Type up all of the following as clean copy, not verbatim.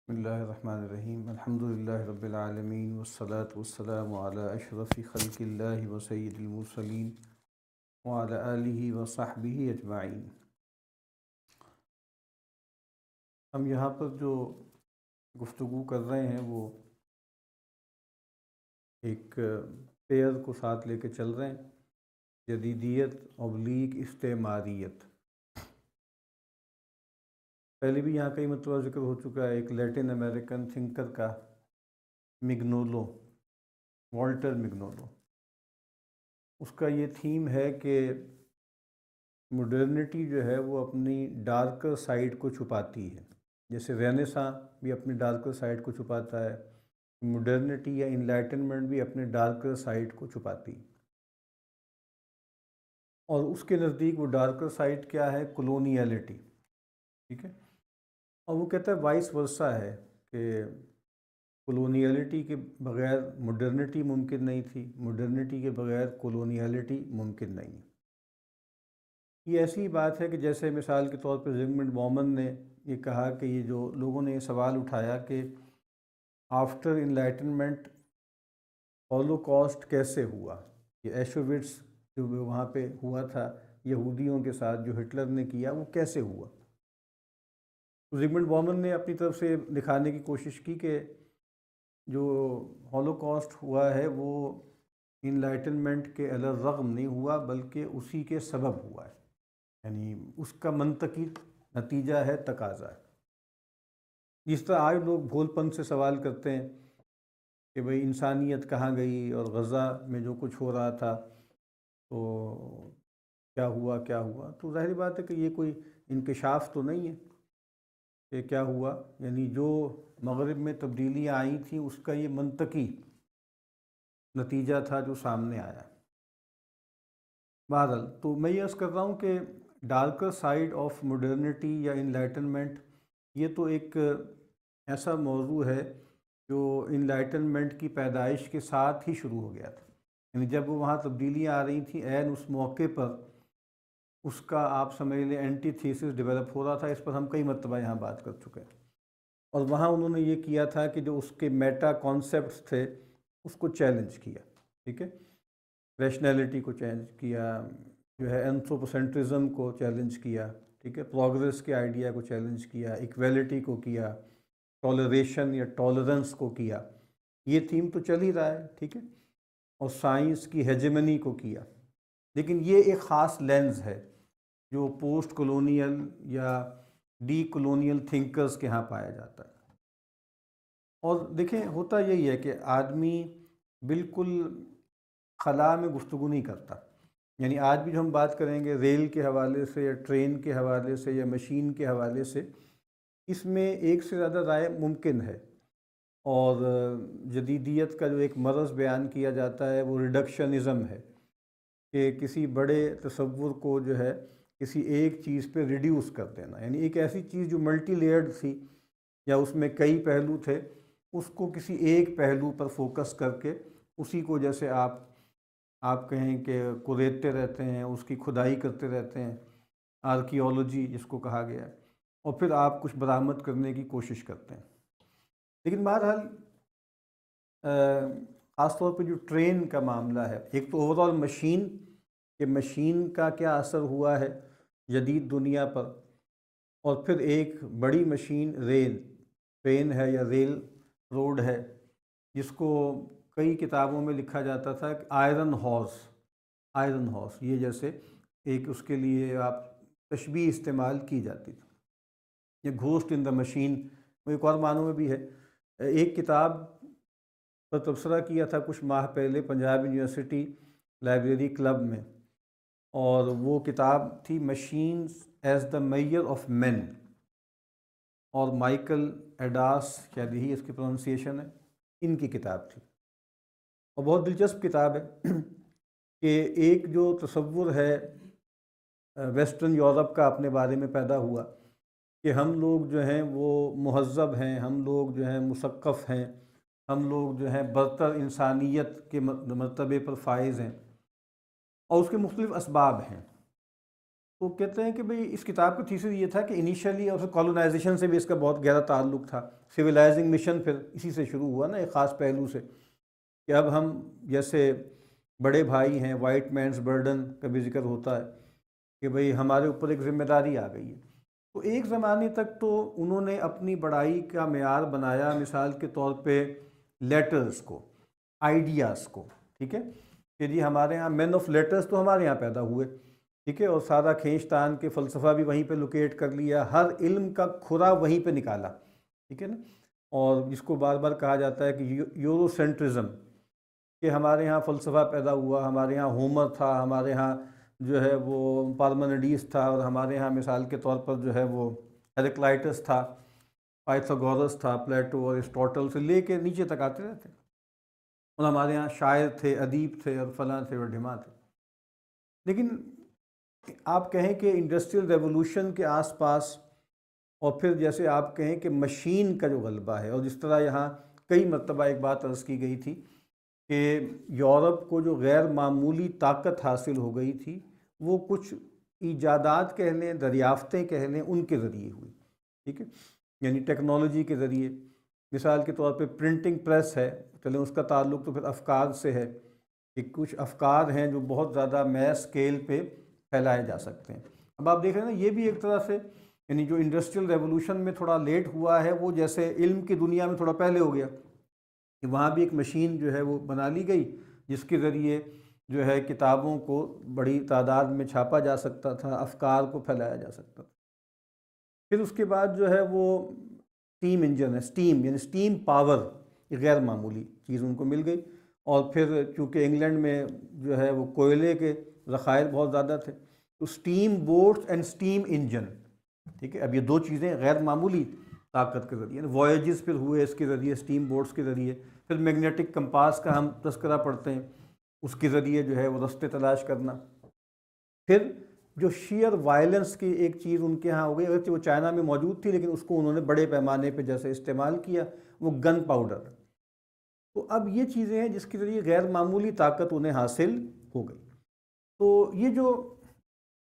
بسم اللہ الرحمن الرحیم الحمدللہ رب العالمین والصلاة والسلام علی اشرف خلق اللہ وسید المرسلین وعلی آلہ وصحبہ اجمعین۔ ہم یہاں پر جو گفتگو کر رہے ہیں وہ ایک پیئر کو ساتھ لے کے چل رہے ہیں، جدیدیت / استعماریت۔ پہلے بھی یہاں کئی مرتبہ ذکر ہو چکا ہے، ایک لیٹن امریکن تھنکر کا مگنولو، والٹر مگنولو، اس کا یہ تھیم ہے کہ مڈرنٹی جو ہے وہ اپنی ڈارکر سائڈ کو چھپاتی ہے، جیسے رینیساں بھی اپنی ڈارکر سائڈ کو چھپاتا ہے، مڈرنٹی یا انلائٹنمنٹ بھی اپنے ڈارکر سائڈ کو چھپاتی ہے۔ اور اس کے نزدیک وہ ڈارکر سائڈ کیا ہے؟ کولونیلٹی، ٹھیک ہے۔ اور وہ کہتا ہے وائس ورثہ ہے کہ کولونیلٹی کے بغیر مڈرنٹی ممکن نہیں تھی، مڈرنٹی کے بغیر کولونیلٹی ممکن نہیں۔ یہ ایسی بات ہے کہ جیسے مثال کے طور پر زگمنٹ باؤمن نے یہ کہا کہ یہ جو لوگوں نے یہ سوال اٹھایا کہ آفٹر انلائٹنمنٹ ہولوکاسٹ کیسے ہوا، یہ ایشووٹس جو وہاں پہ ہوا تھا یہودیوں کے ساتھ جو ہٹلر نے کیا، وہ کیسے ہوا؟ زگمنٹ باؤمن نے اپنی طرف سے دکھانے کی کوشش کی کہ جو ہولوکاسٹ ہوا ہے وہ انلائٹنمنٹ کے علی الرغم نہیں ہوا، بلکہ اسی کے سبب ہوا ہے، یعنی اس کا منطقی نتیجہ ہے، تقاضا ہے۔ جس طرح آج لوگ بھول پن سے سوال کرتے ہیں کہ بھئی انسانیت کہاں گئی، اور غزہ میں جو کچھ ہو رہا تھا تو کیا ہوا، تو ظاہری بات ہے کہ یہ کوئی انکشاف تو نہیں ہے کہ کیا ہوا، یعنی جو مغرب میں تبدیلیاں آئی تھیں اس کا یہ منطقی نتیجہ تھا جو سامنے آیا۔ بہرحال تو میں یہ عرض کر رہا ہوں کہ ڈارکر سائڈ آف مڈرنٹی یا انلائٹنمنٹ یہ تو ایک ایسا موضوع ہے جو انلائٹنمنٹ کی پیدائش کے ساتھ ہی شروع ہو گیا تھا، یعنی جب وہاں تبدیلیاں آ رہی تھیں عین اس موقع پر اس کا آپ سمجھ لیں اینٹی تھیسس ڈیولپ ہو رہا تھا۔ اس پر ہم کئی مرتبہ یہاں بات کر چکے ہیں، اور وہاں انہوں نے یہ کیا تھا کہ جو اس کے میٹا کانسیپٹس تھے اس کو چیلنج کیا، ٹھیک ہے، ریشنیلٹی کو چیلنج کیا، جو ہے اینتھروپوسینٹرزم کو چیلنج کیا، ٹھیک ہے، پروگریس کے آئیڈیا کو چیلنج کیا، ایکویلٹی کو کیا، ٹالریشن یا ٹالرنس کو کیا۔ یہ تھیم تو چل ہی رہا ہے، ٹھیک ہے، اور سائنس کی ہیجمنی کو کیا، لیکن یہ ایک خاص لینز ہے جو پوسٹ کولونیل یا ڈی کولونیل تھنکرز کے ہاں پایا جاتا ہے۔ اور دیکھیں ہوتا یہی ہے کہ آدمی بالکل خلا میں گفتگو نہیں کرتا، یعنی آج بھی جو ہم بات کریں گے ریل کے حوالے سے یا ٹرین کے حوالے سے یا مشین کے حوالے سے، اس میں ایک سے زیادہ رائے ممکن ہے، اور جدیدیت کا جو ایک مرض بیان کیا جاتا ہے وہ ریڈکشنزم ہے، کہ کسی بڑے تصور کو جو ہے کسی ایک چیز پہ ریڈیوس کر دینا، یعنی ایک ایسی چیز جو ملٹی لیئرڈ تھی یا اس میں کئی پہلو تھے، اس کو کسی ایک پہلو پر فوکس کر کے اسی کو جیسے آپ کہیں کہ کوریدتے رہتے ہیں، اس کی کھدائی کرتے رہتے ہیں، آرکیولوجی جس کو کہا گیا ہے، اور پھر آپ کچھ برآمد کرنے کی کوشش کرتے ہیں۔ لیکن بہرحال خاص طور پہ جو ٹرین کا معاملہ ہے، ایک تو اوور آل مشین، کہ مشین کا کیا اثر ہوا ہے جدید دنیا پر، اور پھر ایک بڑی مشین ریل، ٹرین ہے یا ریل روڈ ہے، جس کو کئی کتابوں میں لکھا جاتا تھا کہ آئرن ہارس، یہ جیسے ایک اس کے لیے آپ تشبیہ استعمال کی جاتی تھی، یہ گھوسٹ ان دا مشین، وہ ایک اور معنوں میں بھی ہے۔ ایک کتاب پر تبصرہ کیا تھا کچھ ماہ پہلے پنجاب یونیورسٹی لائبریری کلب میں، اور وہ کتاب تھی machines as the measure of men, اور مائیکل ایڈاس شاید یہی اس کی پروننسیشن ہے، ان کی کتاب تھی، اور بہت دلچسپ کتاب ہے کہ ایک جو تصور ہے ویسٹرن یورپ کا اپنے بارے میں پیدا ہوا کہ ہم لوگ جو ہیں وہ مہذب ہیں، ہم لوگ جو ہیں مثقف ہیں، ہم لوگ جو ہیں برتر انسانیت کے مرتبے پر فائز ہیں، اور اس کے مختلف اسباب ہیں۔ تو کہتے ہیں کہ بھئی اس کتاب کا تھیسس یہ تھا کہ انیشلی، اور پھر کالونائزیشن سے بھی اس کا بہت گہرا تعلق تھا، سویلائزنگ مشن پھر اسی سے شروع ہوا نا، ایک خاص پہلو سے، کہ اب ہم جیسے بڑے بھائی ہیں، وائٹ مینز برڈن کا بھی ذکر ہوتا ہے کہ بھئی ہمارے اوپر ایک ذمہ داری آ گئی ہے۔ تو ایک زمانے تک تو انہوں نے اپنی بڑائی کا معیار بنایا مثال کے طور پہ لیٹرز کو، آئیڈیاز کو، ٹھیک ہے، کہ جی ہمارے ہاں مین آف لیٹرز تو ہمارے ہاں پیدا ہوئے، ٹھیک ہے، اور سارا کھینچ تان کے فلسفہ بھی وہیں پہ لوکیٹ کر لیا، ہر علم کا کھرا وہیں پہ نکالا، ٹھیک ہے نا، اور جس کو بار بار کہا جاتا ہے کہ یورو سینٹرزم، کہ ہمارے ہاں فلسفہ پیدا ہوا، ہمارے ہاں ہومر تھا، ہمارے ہاں جو ہے وہ پارمنیڈیز تھا، اور ہمارے ہاں مثال کے طور پر جو ہے وہ ہیراکلائٹس تھا، پائتھاگورس تھا، پلیٹو اور ارسطاٹل سے لے کے نیچے تک آتے رہتے، اور ہمارے ہاں شاعر تھے، ادیب تھے، اور فلاں تھے اور ڈھماں تھے۔ لیکن آپ کہیں کہ انڈسٹریل ریولوشن کے آس پاس، اور پھر جیسے آپ کہیں کہ مشین کا جو غلبہ ہے، اور جس طرح یہاں کئی مرتبہ ایک بات عرض کی گئی تھی کہ یورپ کو جو غیر معمولی طاقت حاصل ہو گئی تھی، وہ کچھ ایجادات کہہ لیں، دریافتیں کہہ لیں، ان کے ذریعے ہوئی، ٹھیک ہے، یعنی ٹیکنالوجی کے ذریعے، مثال کے طور پہ پرنٹنگ پریس ہے، چلیں اس کا تعلق تو پھر افکار سے ہے کہ کچھ افکار ہیں جو بہت زیادہ میس اسکیل پہ پھیلائے جا سکتے ہیں۔ اب آپ دیکھ رہے ہیں نا، یہ بھی ایک طرح سے یعنی جو انڈسٹریل ریولوشن میں تھوڑا لیٹ ہوا ہے، وہ جیسے علم کی دنیا میں تھوڑا پہلے ہو گیا، کہ وہاں بھی ایک مشین جو ہے وہ بنا لی گئی جس کے ذریعے جو ہے کتابوں کو بڑی تعداد میں چھاپا جا سکتا تھا، افکار کو پھیلایا جا سکتا تھا۔ پھر اس کے بعد جو ہے وہ اسٹیم انجن ہے، اسٹیم یعنی اسٹیم پاور، یہ غیر معمولی چیز ان کو مل گئی، اور پھر چونکہ انگلینڈ میں جو ہے وہ کوئلے کے ذخائر بہت زیادہ تھے، تو steam boats and steam engine, ٹھیک ہے، اب یہ دو چیزیں غیر معمولی طاقت کے ذریعے، وایجز پھر ہوئے اس کے ذریعے، اسٹیم بوٹس کے ذریعے، پھر میگنیٹک کمپاس کا ہم تذکرہ پڑھتے ہیں، اس کے ذریعے جو ہے وہ رستے تلاش کرنا۔ پھر جو شیئر وائلنس کی ایک چیز ان کے ہاں ہو گئی، اگرچہ وہ چائنا میں موجود تھی لیکن اس کو انہوں نے بڑے پیمانے پہ جیسے استعمال کیا، وہ گن پاؤڈر۔ تو اب یہ چیزیں ہیں جس کے ذریعے غیر معمولی طاقت انہیں حاصل ہو گئی۔ تو یہ جو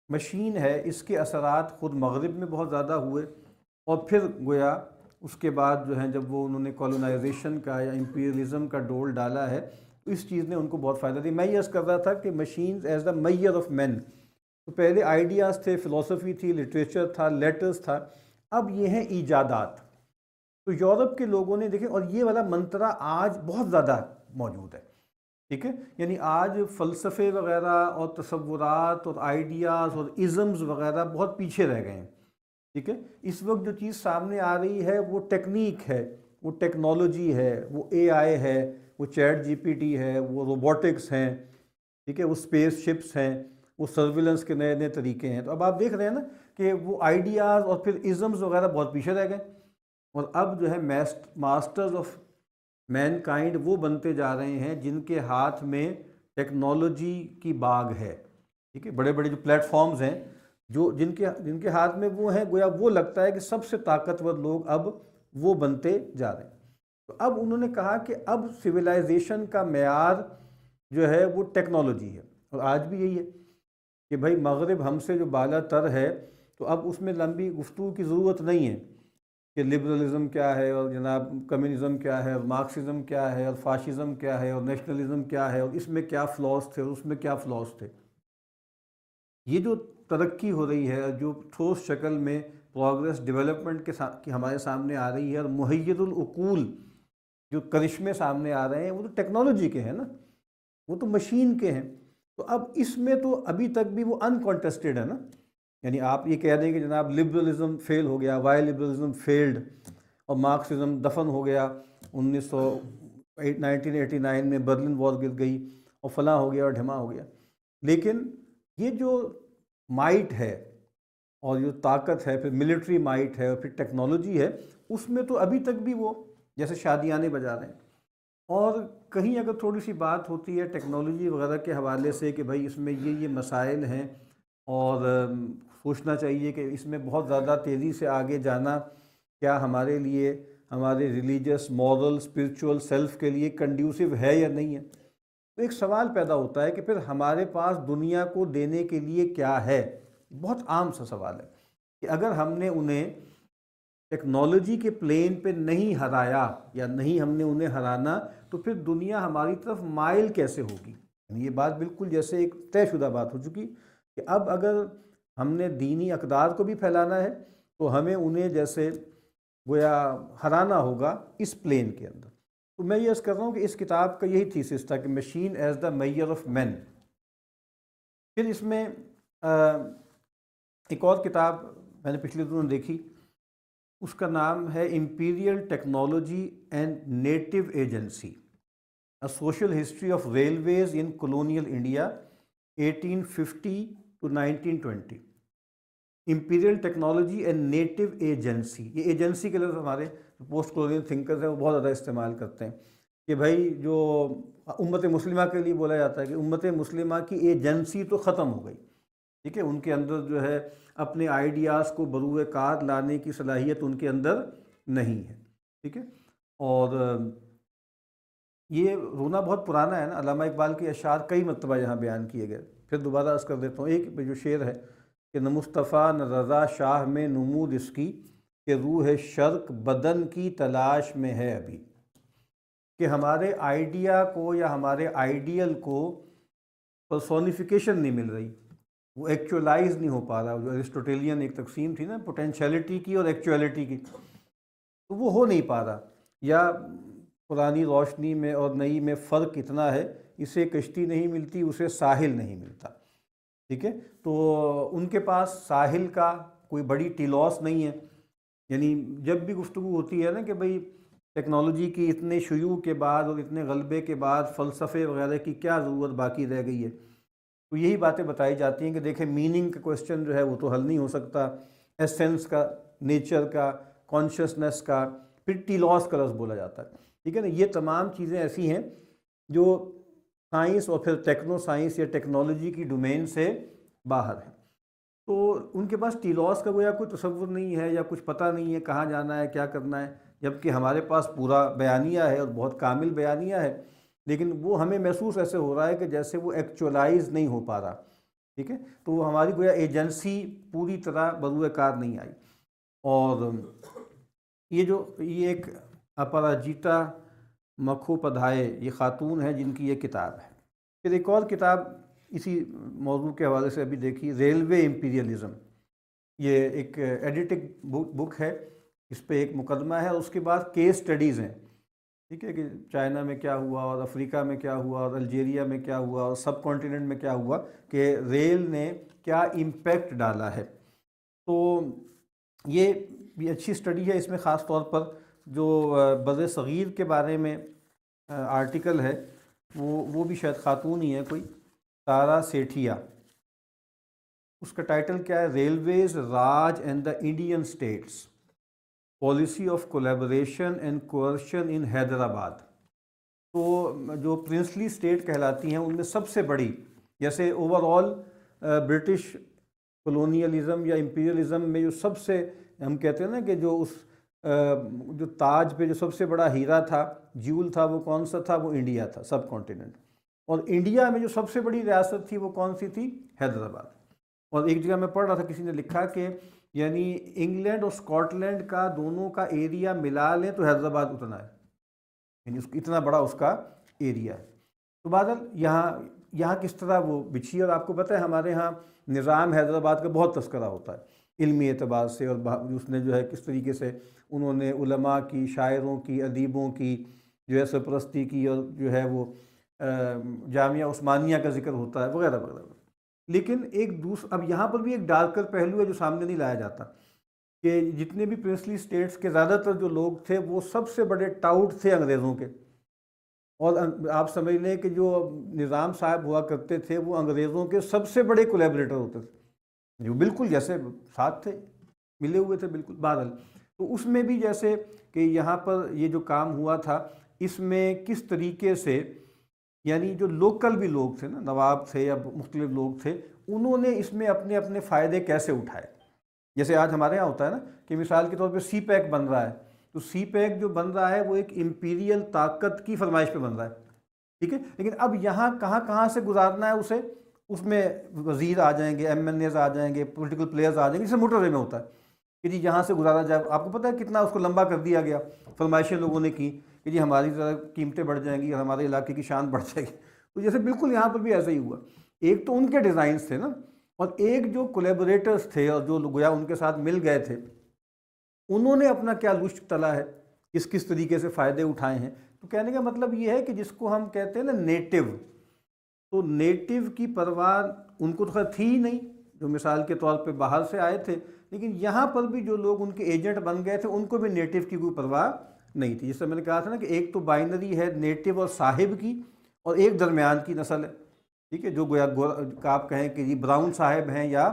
مشین ہے، اس کے اثرات خود مغرب میں بہت زیادہ ہوئے، اور پھر گویا اس کے بعد جو ہے جب وہ انہوں نے کالونائزیشن کا یا امپیریلزم کا ڈول ڈالا ہے، تو اس چیز نے ان کو بہت فائدہ دی۔ میں یہ عرض کر رہا تھا کہ machines as the measure of men, تو پہلے آئیڈیاز تھے، فلسفی تھی، لٹریچر تھا، لیٹرز تھا، اب یہ ہیں ایجادات۔ تو یورپ کے لوگوں نے دیکھیں، اور یہ والا منترا آج بہت زیادہ موجود ہے، ٹھیک ہے، یعنی آج فلسفے وغیرہ اور تصورات اور آئیڈیاز اور ازمز وغیرہ بہت پیچھے رہ گئے ہیں، ٹھیک ہے۔ اس وقت جو چیز سامنے آ رہی ہے وہ ٹیکنیک ہے، وہ ٹیکنالوجی ہے، وہ اے آئی ہے، وہ چیٹ جی پی ٹی ہے، وہ روبوٹکس ہیں، ٹھیک ہے، وہ اسپیس شپس ہیں، وہ سرویلنس کے نئے نئے طریقے ہیں۔ تو اب آپ دیکھ رہے ہیں نا کہ وہ آئیڈیاز اور پھر ازمز وغیرہ بہت پیچھے رہ گئے، اور اب جو ہے ماسٹرز آف مین کائنڈ وہ بنتے جا رہے ہیں جن کے ہاتھ میں ٹیکنالوجی کی باغ ہے، ٹھیک ہے، بڑے بڑے جو پلیٹ فارمز ہیں، جو جن کے ہاتھ میں وہ ہیں، گویا وہ لگتا ہے کہ سب سے طاقتور لوگ اب وہ بنتے جا رہے ہیں۔ تو اب انہوں نے کہا کہ اب سویلائزیشن کا معیار جو ہے وہ ٹیکنالوجی ہے، اور آج بھی یہی ہے کہ بھائی مغرب ہم سے جو بالا تر ہے، تو اب اس میں لمبی گفتگو کی ضرورت نہیں ہے کہ لبرلزم کیا ہے، اور جناب کمیونزم کیا ہے، اور مارکسزم کیا ہے، اور فاشزم کیا ہے، اور نیشنلزم کیا ہے، اور اس میں کیا فلاز تھے اور اس میں کیا فلاز تھے۔ یہ جو ترقی ہو رہی ہے، جو ٹھوس شکل میں پروگریس ڈیولپمنٹ کی ہمارے سامنے آ رہی ہے، اور محید العقول جو کرشمے سامنے آ رہے ہیں، وہ تو ٹیکنالوجی کے ہیں نا، وہ تو مشین کے ہیں۔ تو اب اس میں تو ابھی تک بھی وہ انکانٹسٹڈ ہے نا، یعنی آپ یہ کہہ دیں کہ جناب لبرلزم فیل ہو گیا، وائی لبرلزم فیلڈ، اور مارکسزم دفن ہو گیا 1989 میں، برلن وال گر گئی، اور فلاں ہو گیا اور ڈھما ہو گیا، لیکن یہ جو مائٹ ہے اور جو طاقت ہے، پھر ملٹری مائٹ ہے اور پھر ٹیکنالوجی ہے، اس میں تو ابھی تک بھی وہ جیسے شادیانے بجا رہے ہیں۔ اور کہیں اگر تھوڑی سی بات ہوتی ہے ٹیکنالوجی وغیرہ کے حوالے سے کہ بھائی اس میں یہ مسائل ہیں، اور سوچنا چاہیے کہ اس میں بہت زیادہ تیزی سے آگے جانا کیا ہمارے لیے، ہمارے ریلیجس، مورل، اسپرچول سیلف کے لیے کنڈیوسو ہے یا نہیں ہے، تو ایک سوال پیدا ہوتا ہے کہ پھر ہمارے پاس دنیا کو دینے کے لیے کیا ہے، بہت عام سا سوال ہے کہ اگر ہم نے انہیں ٹیکنالوجی کے پلین پہ نہیں ہرایا یا نہیں ہم نے انہیں ہرانا تو پھر دنیا ہماری طرف مائل کیسے ہوگی؟ یعنی یہ بات بالکل جیسے ایک طے شدہ بات ہو چکی کہ اب اگر ہم نے دینی اقدار کو بھی پھیلانا ہے تو ہمیں انہیں جیسے گویا ہرانا ہوگا اس پلین کے اندر۔ تو میں یہ عرض کر رہا ہوں کہ اس کتاب کا یہی تھیسس تھا کہ machine as the measure of men. پھر اس میں ایک اور کتاب میں نے پچھلے دنوں دیکھی، اس کا نام ہے imperial technology and native agency, A Social History of Railways in Colonial India 1850 to 1920۔ Imperial technology and native agency, یہ ایجنسی کے لفظ ہمارے پوسٹ کولونیل تھنکرز ہیں وہ بہت زیادہ استعمال کرتے ہیں کہ بھائی جو امت مسلمہ کے لیے بولا جاتا ہے کہ امت مسلمہ کی ایجنسی تو ختم ہو گئی، ٹھیک ہے، ان کے اندر جو ہے اپنے آئیڈیاز کو بروئے کار لانے کی صلاحیت ان کے اندر نہیں ہے، ٹھیک ہے۔ اور یہ رونا بہت پرانا ہے نا، علامہ اقبال کے اشعار کئی مرتبہ یہاں بیان کیے گئے، پھر دوبارہ عرض کر دیتا ہوں۔ ایک جو شعر ہے کہ نہ مصطفیٰ نہ رضا شاہ میں نمود اس کی، کہ روح شرق بدن کی تلاش میں ہے ابھی، کہ ہمارے آئیڈیا کو یا ہمارے آئیڈیل کو پرسونیفیکیشن نہیں مل رہی، وہ ایکچولائز نہیں ہو پا رہا۔ جو ایرسٹوٹیلین ایک تقسیم تھی نا پوٹینشیلٹی کی اور ایکچولیٹی کی، تو وہ ہو نہیں پا رہا، یا پرانی روشنی میں اور نئی میں فرق اتنا ہے، اسے کشتی نہیں ملتی اسے ساحل نہیں ملتا، ٹھیک ہے۔ تو ان کے پاس ساحل کا کوئی بڑی ٹیلوس نہیں ہے، یعنی جب بھی گفتگو ہوتی ہے نا کہ بھئی ٹیکنالوجی کی اتنے شیوع کے بعد اور اتنے غلبے کے بعد فلسفے وغیرہ کی کیا ضرورت باقی رہ گئی ہے، تو یہی باتیں بتائی جاتی ہیں کہ دیکھیں میننگ کا کویسچن جو ہے وہ تو حل نہیں ہو سکتا، ایسنس کا، نیچر کا، کانشیسنس کا، پھر ٹیلوس کا لفظ بولا جاتا ہے، ٹھیک ہے نا۔ یہ تمام چیزیں ایسی ہیں جو سائنس اور پھر ٹیکنو سائنس یا ٹیکنالوجی کی ڈومین سے باہر ہیں، تو ان کے پاس ٹیلوس کا گویا کوئی تصور نہیں ہے یا کچھ پتہ نہیں ہے کہاں جانا ہے کیا کرنا ہے، جبکہ ہمارے پاس پورا بیانیہ ہے اور بہت کامل بیانیہ ہے، لیکن وہ ہمیں محسوس ایسے ہو رہا ہے کہ جیسے وہ ایکچولائز نہیں ہو پا رہا، ٹھیک ہے۔ تو ہماری گویا ایجنسی پوری طرح بروئے کار نہیں آئی۔ اور یہ ایک اپراجیتا مکھوپادھائے یہ خاتون ہے جن کی یہ کتاب ہے۔ پھر ایک اور کتاب اسی موضوع کے حوالے سے ابھی دیکھی، ریلوے امپیریلزم، یہ ایک ایڈیٹنگ بک ہے، اس پہ ایک مقدمہ ہے، اس کے بعد کیس سٹڈیز ہیں، ٹھیک ہے، کہ چائنا میں کیا ہوا اور افریقہ میں کیا ہوا اور الجیریا میں کیا ہوا اور سب کانٹیننٹ میں کیا ہوا، کہ ریل نے کیا امپیکٹ ڈالا ہے۔ تو یہ بھی اچھی سٹڈی ہے، اس میں خاص طور پر جو بر صغیر کے بارے میں آرٹیکل ہے وہ بھی شاید خاتون ہی ہے کوئی، تارا سیٹھیا، اس کا ٹائٹل کیا ہے، railways Raj and the Indian states, policy of collaboration and coercion in Hyderabad. تو جو پرنسلی اسٹیٹ کہلاتی ہیں ان میں سب سے بڑی، جیسے اوور آل برٹش کولونیلزم یا امپیریلزم میں جو سب سے ہم کہتے ہیں نا کہ جو اس جو تاج پہ جو سب سے بڑا ہیرا تھا، جیول تھا، وہ کون سا تھا؟ وہ انڈیا تھا، سب کانٹیننٹ۔ اور انڈیا میں جو سب سے بڑی ریاست تھی وہ کون سی تھی؟ حیدرآباد۔ اور ایک جگہ میں پڑھ رہا تھا کسی نے لکھا کہ یعنی انگلینڈ اور اسکاٹ لینڈ کا دونوں کا ایریا ملا لیں تو حیدرآباد اتنا ہے، یعنی اتنا بڑا اس کا ایریا ہے۔ تو بادل یہاں کس طرح وہ بچھی، اور آپ کو پتہ ہے ہمارے ہاں نظام حیدرآباد کا بہت تذکرہ ہوتا ہے علمی اعتبار سے، اور اس نے جو ہے کس طریقے سے انہوں نے علماء کی، شاعروں کی، ادیبوں کی جو ہے سرپرستی کی، اور جو ہے وہ جامعہ عثمانیہ کا ذکر ہوتا ہے وغیرہ وغیرہ۔ لیکن اب یہاں پر بھی ایک ڈارکر پہلو ہے جو سامنے نہیں لایا جاتا، کہ جتنے بھی پرنسلی اسٹیٹس کے زیادہ تر جو لوگ تھے وہ سب سے بڑے ٹاؤٹ تھے انگریزوں کے، اور آپ سمجھ لیں کہ جو نظام صاحب ہوا کرتے تھے وہ انگریزوں کے سب سے بڑے کولیبریٹر ہوتے تھے، جو بالکل جیسے ساتھ تھے، ملے ہوئے تھے بالکل بادل۔ تو اس میں بھی جیسے کہ یہاں پر یہ جو کام ہوا تھا، اس میں کس طریقے سے یعنی جو لوکل بھی لوگ تھے نا، نواب تھے یا مختلف لوگ تھے، انہوں نے اس میں اپنے اپنے فائدے کیسے اٹھائے۔ جیسے آج ہمارے یہاں ہوتا ہے نا کہ مثال کے طور پہ سی پیک بن رہا ہے، تو سی پیک جو بن رہا ہے وہ ایک امپیریل طاقت کی فرمائش پہ بن رہا ہے، ٹھیک ہے، لیکن اب یہاں کہاں سے گزارنا ہے اسے؟ اس میں وزیر آ جائیں گے، ایم این ایز آ جائیں گے، پولیٹیکل پلیئرز آ جائیں گے، جیسے موٹر وے میں ہوتا ہے کہ جی جہاں سے گزارا جائے. آپ کو پتہ ہے کتنا اس کو لمبا کر دیا گیا، فرمائشیں لوگوں نے کی کہ جی ہماری ذرا قیمتیں بڑھ جائیں گی اور ہمارے علاقے کی شان بڑھ جائے گی. تو جیسے بالکل یہاں پر بھی ایسا ہی ہوا. ایک تو ان کے ڈیزائنس تھے نا، اور ایک جو کولیبوریٹرز تھے اور جو گویا ان کے ساتھ مل گئے تھے، انہوں نے اپنا کیا لشک تلا ہے، کس طریقے سے فائدے اٹھائے ہیں. تو کہنے کا مطلب یہ ہے کہ جس کو ہم کہتے ہیں نا نیٹو، تو نیٹو کی پرواہ ان کو تو خیر تھی ہی نہیں، جو مثال کے طور پہ باہر سے آئے تھے، لیکن یہاں پر بھی جو لوگ ان کے ایجنٹ بن گئے تھے ان کو بھی نیٹو کی کوئی پرواہ نہیں تھی. جس سے میں نے کہا تھا نا کہ ایک تو بائنری ہے نیٹو اور صاحب کی، اور ایک درمیان کی نسل ہے، ٹھیک ہے، جو گویا آپ کہیں کہ جی براؤن صاحب ہیں یا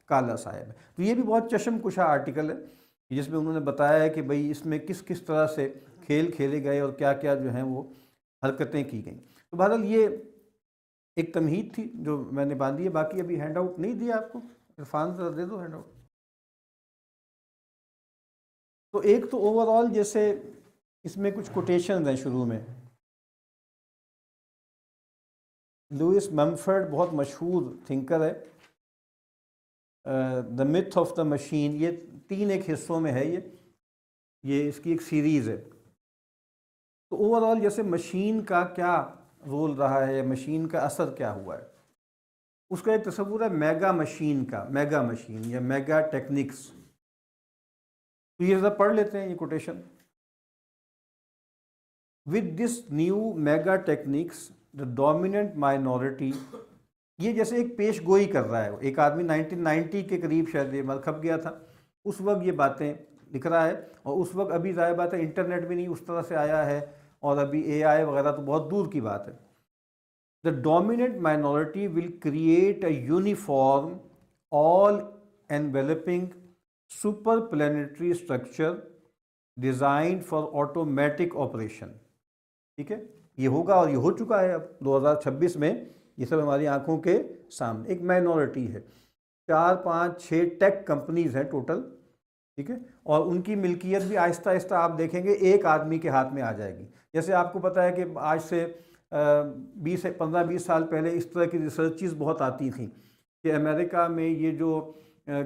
کالا صاحب ہے. تو یہ بھی بہت چشم کشا آرٹیکل ہے جس میں انہوں نے بتایا ہے کہ بھئی اس میں کس طرح سے کھیل کھیلے گئے اور کیا کیا جو ہیں وہ حرکتیں کی گئیں. تو بہرحال یہ ایک تمہید تھی جو میں نے باندھی ہے. باقی ابھی ہینڈ آؤٹ نہیں دیا آپ کو، عرفان ذرا دے دو ہینڈ آؤٹ. تو ایک تو اوور آل جیسے اس میں کچھ کوٹیشنز ہیں شروع میں. لوئس ممفرڈ بہت مشہور تھنکر ہے، دا میتھ آف دا مشین، یہ 3 ایک حصوں میں ہے، یہ اس کی ایک سیریز ہے. تو اوور آل جیسے مشین کا کیا رول رہا ہے، مشین کا اثر کیا ہوا ہے، اس کا ایک تصور ہے میگا مشین کا، میگا مشین یا میگا ٹیکنکس. تو یہ ذرا پڑھ لیتے ہیں یہ quotation. With this new mega techniques the dominant minority، یہ جیسے ایک پیش گوئی کر رہا ہے. ایک آدمی 1990 کے قریب شاید یہ کھپ گیا تھا، اس وقت یہ باتیں لکھ رہا ہے، اور اس وقت ابھی ظاہر بات ہے انٹرنیٹ بھی نہیں اس طرح سے آیا ہے، اور ابھی اے آئی وغیرہ تو بہت دور کی بات ہے. The dominant minority will create a uniform all enveloping superplanetary structure designed for automatic operation. ٹھیک ہے، یہ ہوگا اور یہ ہو چکا ہے. اب 2026 میں یہ سب ہماری آنکھوں کے سامنے. ایک مائنورٹی ہے، 4 5 6 ٹیک کمپنیز ہیں ٹوٹل، ٹھیک ہے، اور ان کی ملکیت بھی آہستہ آہستہ آپ دیکھیں گے ایک آدمی کے ہاتھ میں آ جائے گی. جیسے آپ کو پتہ ہے کہ آج سے 15-20 سال پہلے اس طرح کی ریسرچز بہت آتی تھیں کہ امریکہ میں یہ جو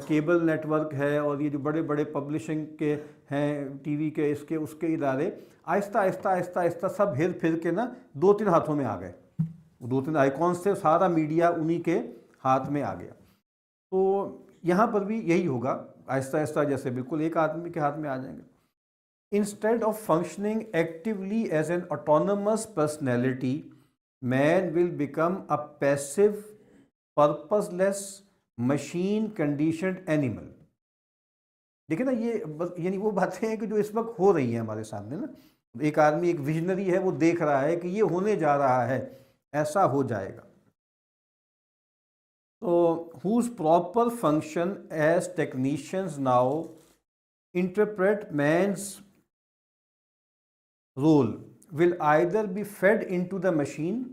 کیبل نیٹ ورک ہے اور یہ جو بڑے بڑے پبلشنگ کے ہیں، ٹی وی کے اس کے ادارے آہستہ آہستہ آہستہ آہستہ سب ہر پھر کے نا 2-3 ہاتھوں میں آ گئے. 2-3 آئیکونس سے سارا میڈیا انہی کے ہاتھ میں آ گیا. تو یہاں پر بھی یہی ہوگا، آہستہ آہستہ جیسے بالکل ایک آدمی کے ہاتھ میں آ جائیں گے. Instead of functioning actively as an autonomous personality, man will become a passive, purposeless, machine conditioned animal. دیکھیں نا، یہ یعنی وہ باتیں ہیں کہ جو اس وقت ہو رہی ہیں ہمارے سامنے نا. ایک آدمی ایک ویژنری ہے، وہ دیکھ رہا ہے کہ یہ ہونے جا رہا ہے، ایسا ہو جائے گا. تو whose proper function as technicians now interpret man's role will either be fed into the machine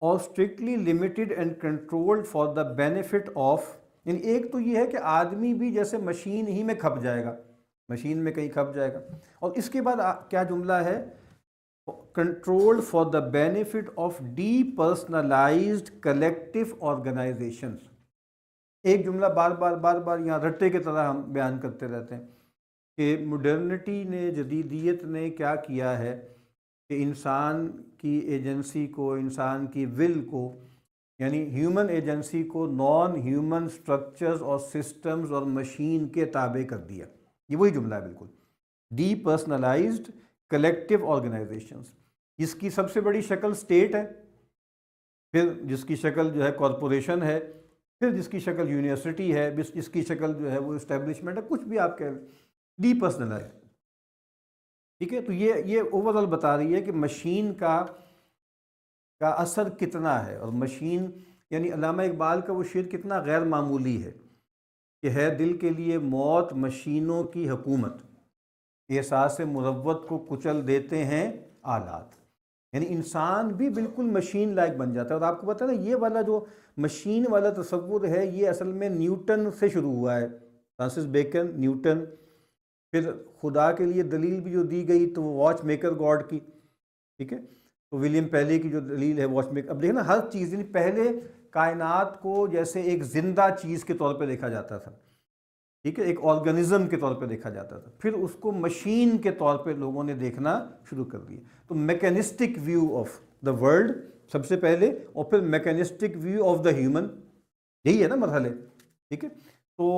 or strictly limited and controlled for the benefit of. یعنی ایک تو یہ ہے کہ آدمی بھی جیسے مشین ہی میں کھپ جائے گا، مشین میں کہیں کھپ جائے گا. اور اس کے بعد کیا جملہ ہے، controlled for the benefit of depersonalized collective organizations. ایک جملہ بار بار یہاں رٹے کی طرح ہم بیان کرتے رہتے ہیں کہ مڈرنٹی نے، جدیدیت نے کیا کیا ہے کہ انسان کی ایجنسی کو، انسان کی ول کو، یعنی ہیومن ایجنسی کو نان ہیومن سٹرکچرز اور سسٹمز اور مشین کے تابع کر دیا. یہ وہی جملہ ہے بالکل. ڈی پرسنلائزڈ کلیکٹیو آرگنائزیشنز، جس کی سب سے بڑی شکل سٹیٹ ہے، پھر جس کی شکل جو ہے کارپوریشن ہے، پھر جس کی شکل یونیورسٹی ہے، جس کی شکل جو ہے وہ اسٹیبلشمنٹ ہے، کچھ بھی آپ کہہ لیں، ڈی پرسنلائز. ٹھیک ہے، تو یہ اوور آل بتا رہی ہے کہ مشین کا اثر کتنا ہے. اور مشین یعنی علامہ اقبال کا وہ شعر کتنا غیر معمولی ہے کہ ہے دل کے لیے موت مشینوں کی حکومت، احساس مروت کو کچل دیتے ہیں آلات. یعنی انسان بھی بالکل مشین لائق بن جاتا ہے. اور آپ کو پتہ ہے نا، یہ والا جو مشین والا تصور ہے یہ اصل میں نیوٹن سے شروع ہوا ہے، فرانسس بیکن، نیوٹن. پھر خدا کے لیے دلیل بھی جو دی گئی تو وہ واچ میکر گاڈ کی، ٹھیک ہے. تو ولیم پیلی کی جو دلیل ہے واچ میکر. اب دیکھیں نا ہر چیز، یعنی پہلے کائنات کو جیسے ایک زندہ چیز کے طور پہ دیکھا جاتا تھا، ٹھیک ہے، ایک آرگنزم کے طور پہ دیکھا جاتا تھا، پھر اس کو مشین کے طور پہ لوگوں نے دیکھنا شروع کر دیا. تو mechanistic view of the world سب سے پہلے، اور پھر mechanistic view of the human, یہی ہے نا مرحلے، ٹھیک ہے. تو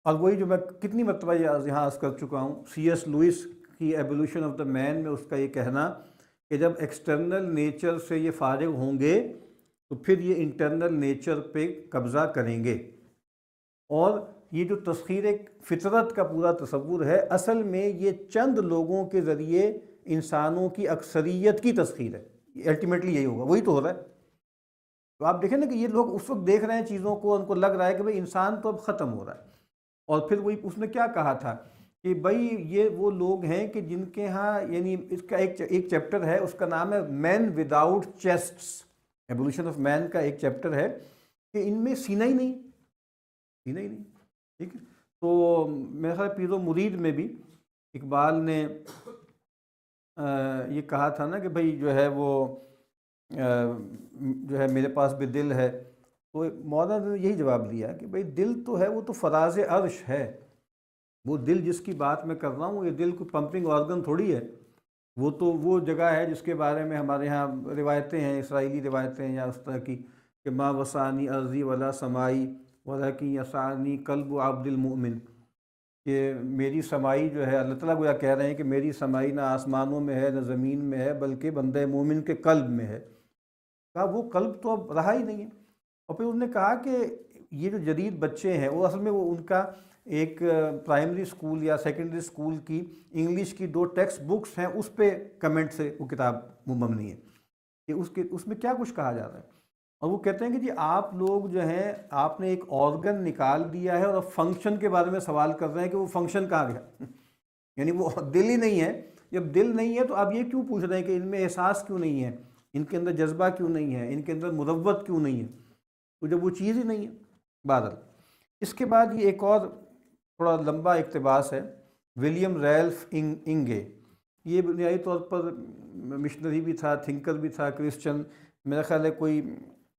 اور وہی جو میں کتنی مرتبہ یہاں عرض کر چکا ہوں، سی ایس لوئس کی ایولیوشن آف دا مین میں اس کا یہ کہنا کہ جب ایکسٹرنل نیچر سے یہ فارغ ہوں گے تو پھر یہ انٹرنل نیچر پہ قبضہ کریں گے. اور یہ جو تسخیر فطرت کا پورا تصور ہے، اصل میں یہ چند لوگوں کے ذریعے انسانوں کی اکثریت کی تسخیر ہے. الٹیمیٹلی یہی ہوگا، وہی تو ہو رہا ہے. تو آپ دیکھیں نا کہ یہ لوگ اس وقت دیکھ رہے ہیں چیزوں کو، ان کو لگ رہا ہے کہ بھئی انسان تو اب ختم ہو رہا ہے. اور پھر وہی اس نے کیا کہا تھا کہ بھئی یہ وہ لوگ ہیں کہ جن کے ہاں، یعنی اس کا ایک چیپٹر ہے، اس کا نام ہے مین وداؤٹ چیسٹس. ایولیوشن آف مین کا ایک چیپٹر ہے کہ ان میں سینہ ہی نہیں، سینہ ہی نہیں، ٹھیک ہے. تو میرا خیال پیر و مرید میں بھی اقبال نے یہ کہا تھا نا کہ بھئی جو ہے وہ جو ہے میرے پاس بھی دل ہے. تو مولانا نے یہی جواب دیا کہ بھئی دل تو ہے، وہ تو فراز عرش ہے. وہ دل جس کی بات میں کر رہا ہوں، یہ دل کوئی پمپنگ آرگن تھوڑی ہے. وہ تو وہ جگہ ہے جس کے بارے میں ہمارے ہاں روایتیں ہیں، اسرائیلی روایتیں ہیں یا اس طرح کی، کہ ما وسانی ارضی ولا سمائی ولیکن یسانی قلب عبد المؤمن، کہ میری سمائی جو ہے، اللہ تعالیٰ گویا کہہ رہے ہیں کہ میری سمائی نہ آسمانوں میں ہے نہ زمین میں ہے، بلکہ بندہ مومن کے قلب میں ہے. کہا وہ قلب تو اب رہا ہی نہیں ہے. اور پھر انہوں نے کہا کہ یہ جو جدید بچے ہیں، وہ اصل میں وہ ان کا ایک پرائمری اسکول یا سیکنڈری اسکول کی انگلش کی 2 ٹیکسٹ بکس ہیں، اس پہ کمنٹ سے وہ کتاب مبنی ہے کہ اس میں کیا کچھ کہا جا رہا ہے. اور وہ کہتے ہیں کہ جی آپ لوگ جو ہیں، آپ نے ایک آرگن نکال دیا ہے اور اب فنکشن کے بارے میں سوال کر رہے ہیں کہ وہ فنکشن کہاں گیا. یعنی وہ دل ہی نہیں ہے. جب دل نہیں ہے تو آپ یہ کیوں پوچھ رہے ہیں کہ ان میں احساس کیوں نہیں ہے، ان کے اندر جذبہ کیوں نہیں ہے، ان کے اندر مروت کیوں نہیں ہے؟ تو جب وہ چیز ہی نہیں ہے. بہرحال اس کے بعد یہ ایک اور تھوڑا لمبا اقتباس ہے، ولیم ریلف انگے. یہ بنیادی طور پر مشنری بھی تھا، تھنکر بھی تھا، کرسچن. میرا خیال ہے کوئی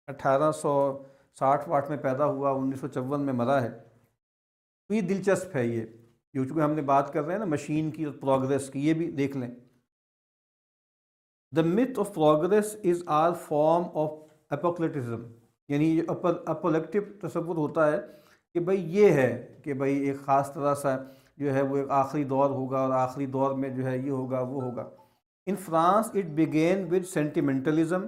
1860 میں پیدا ہوا، 1954 میں مرا ہے. تو یہ دلچسپ ہے، یہ چونکہ ہم نے بات کر رہے ہیں نا مشین کی اور پروگریس کی، یہ بھی دیکھ لیں. دا myth of progress is our form of apocalypticism. یعنی اپولیکٹو تصور ہوتا ہے کہ بھئی یہ ہے کہ بھئی ایک خاص طرح سا جو ہے وہ ایک آخری دور ہوگا، اور آخری دور میں جو ہے یہ ہوگا وہ ہوگا. In France it began with sentimentalism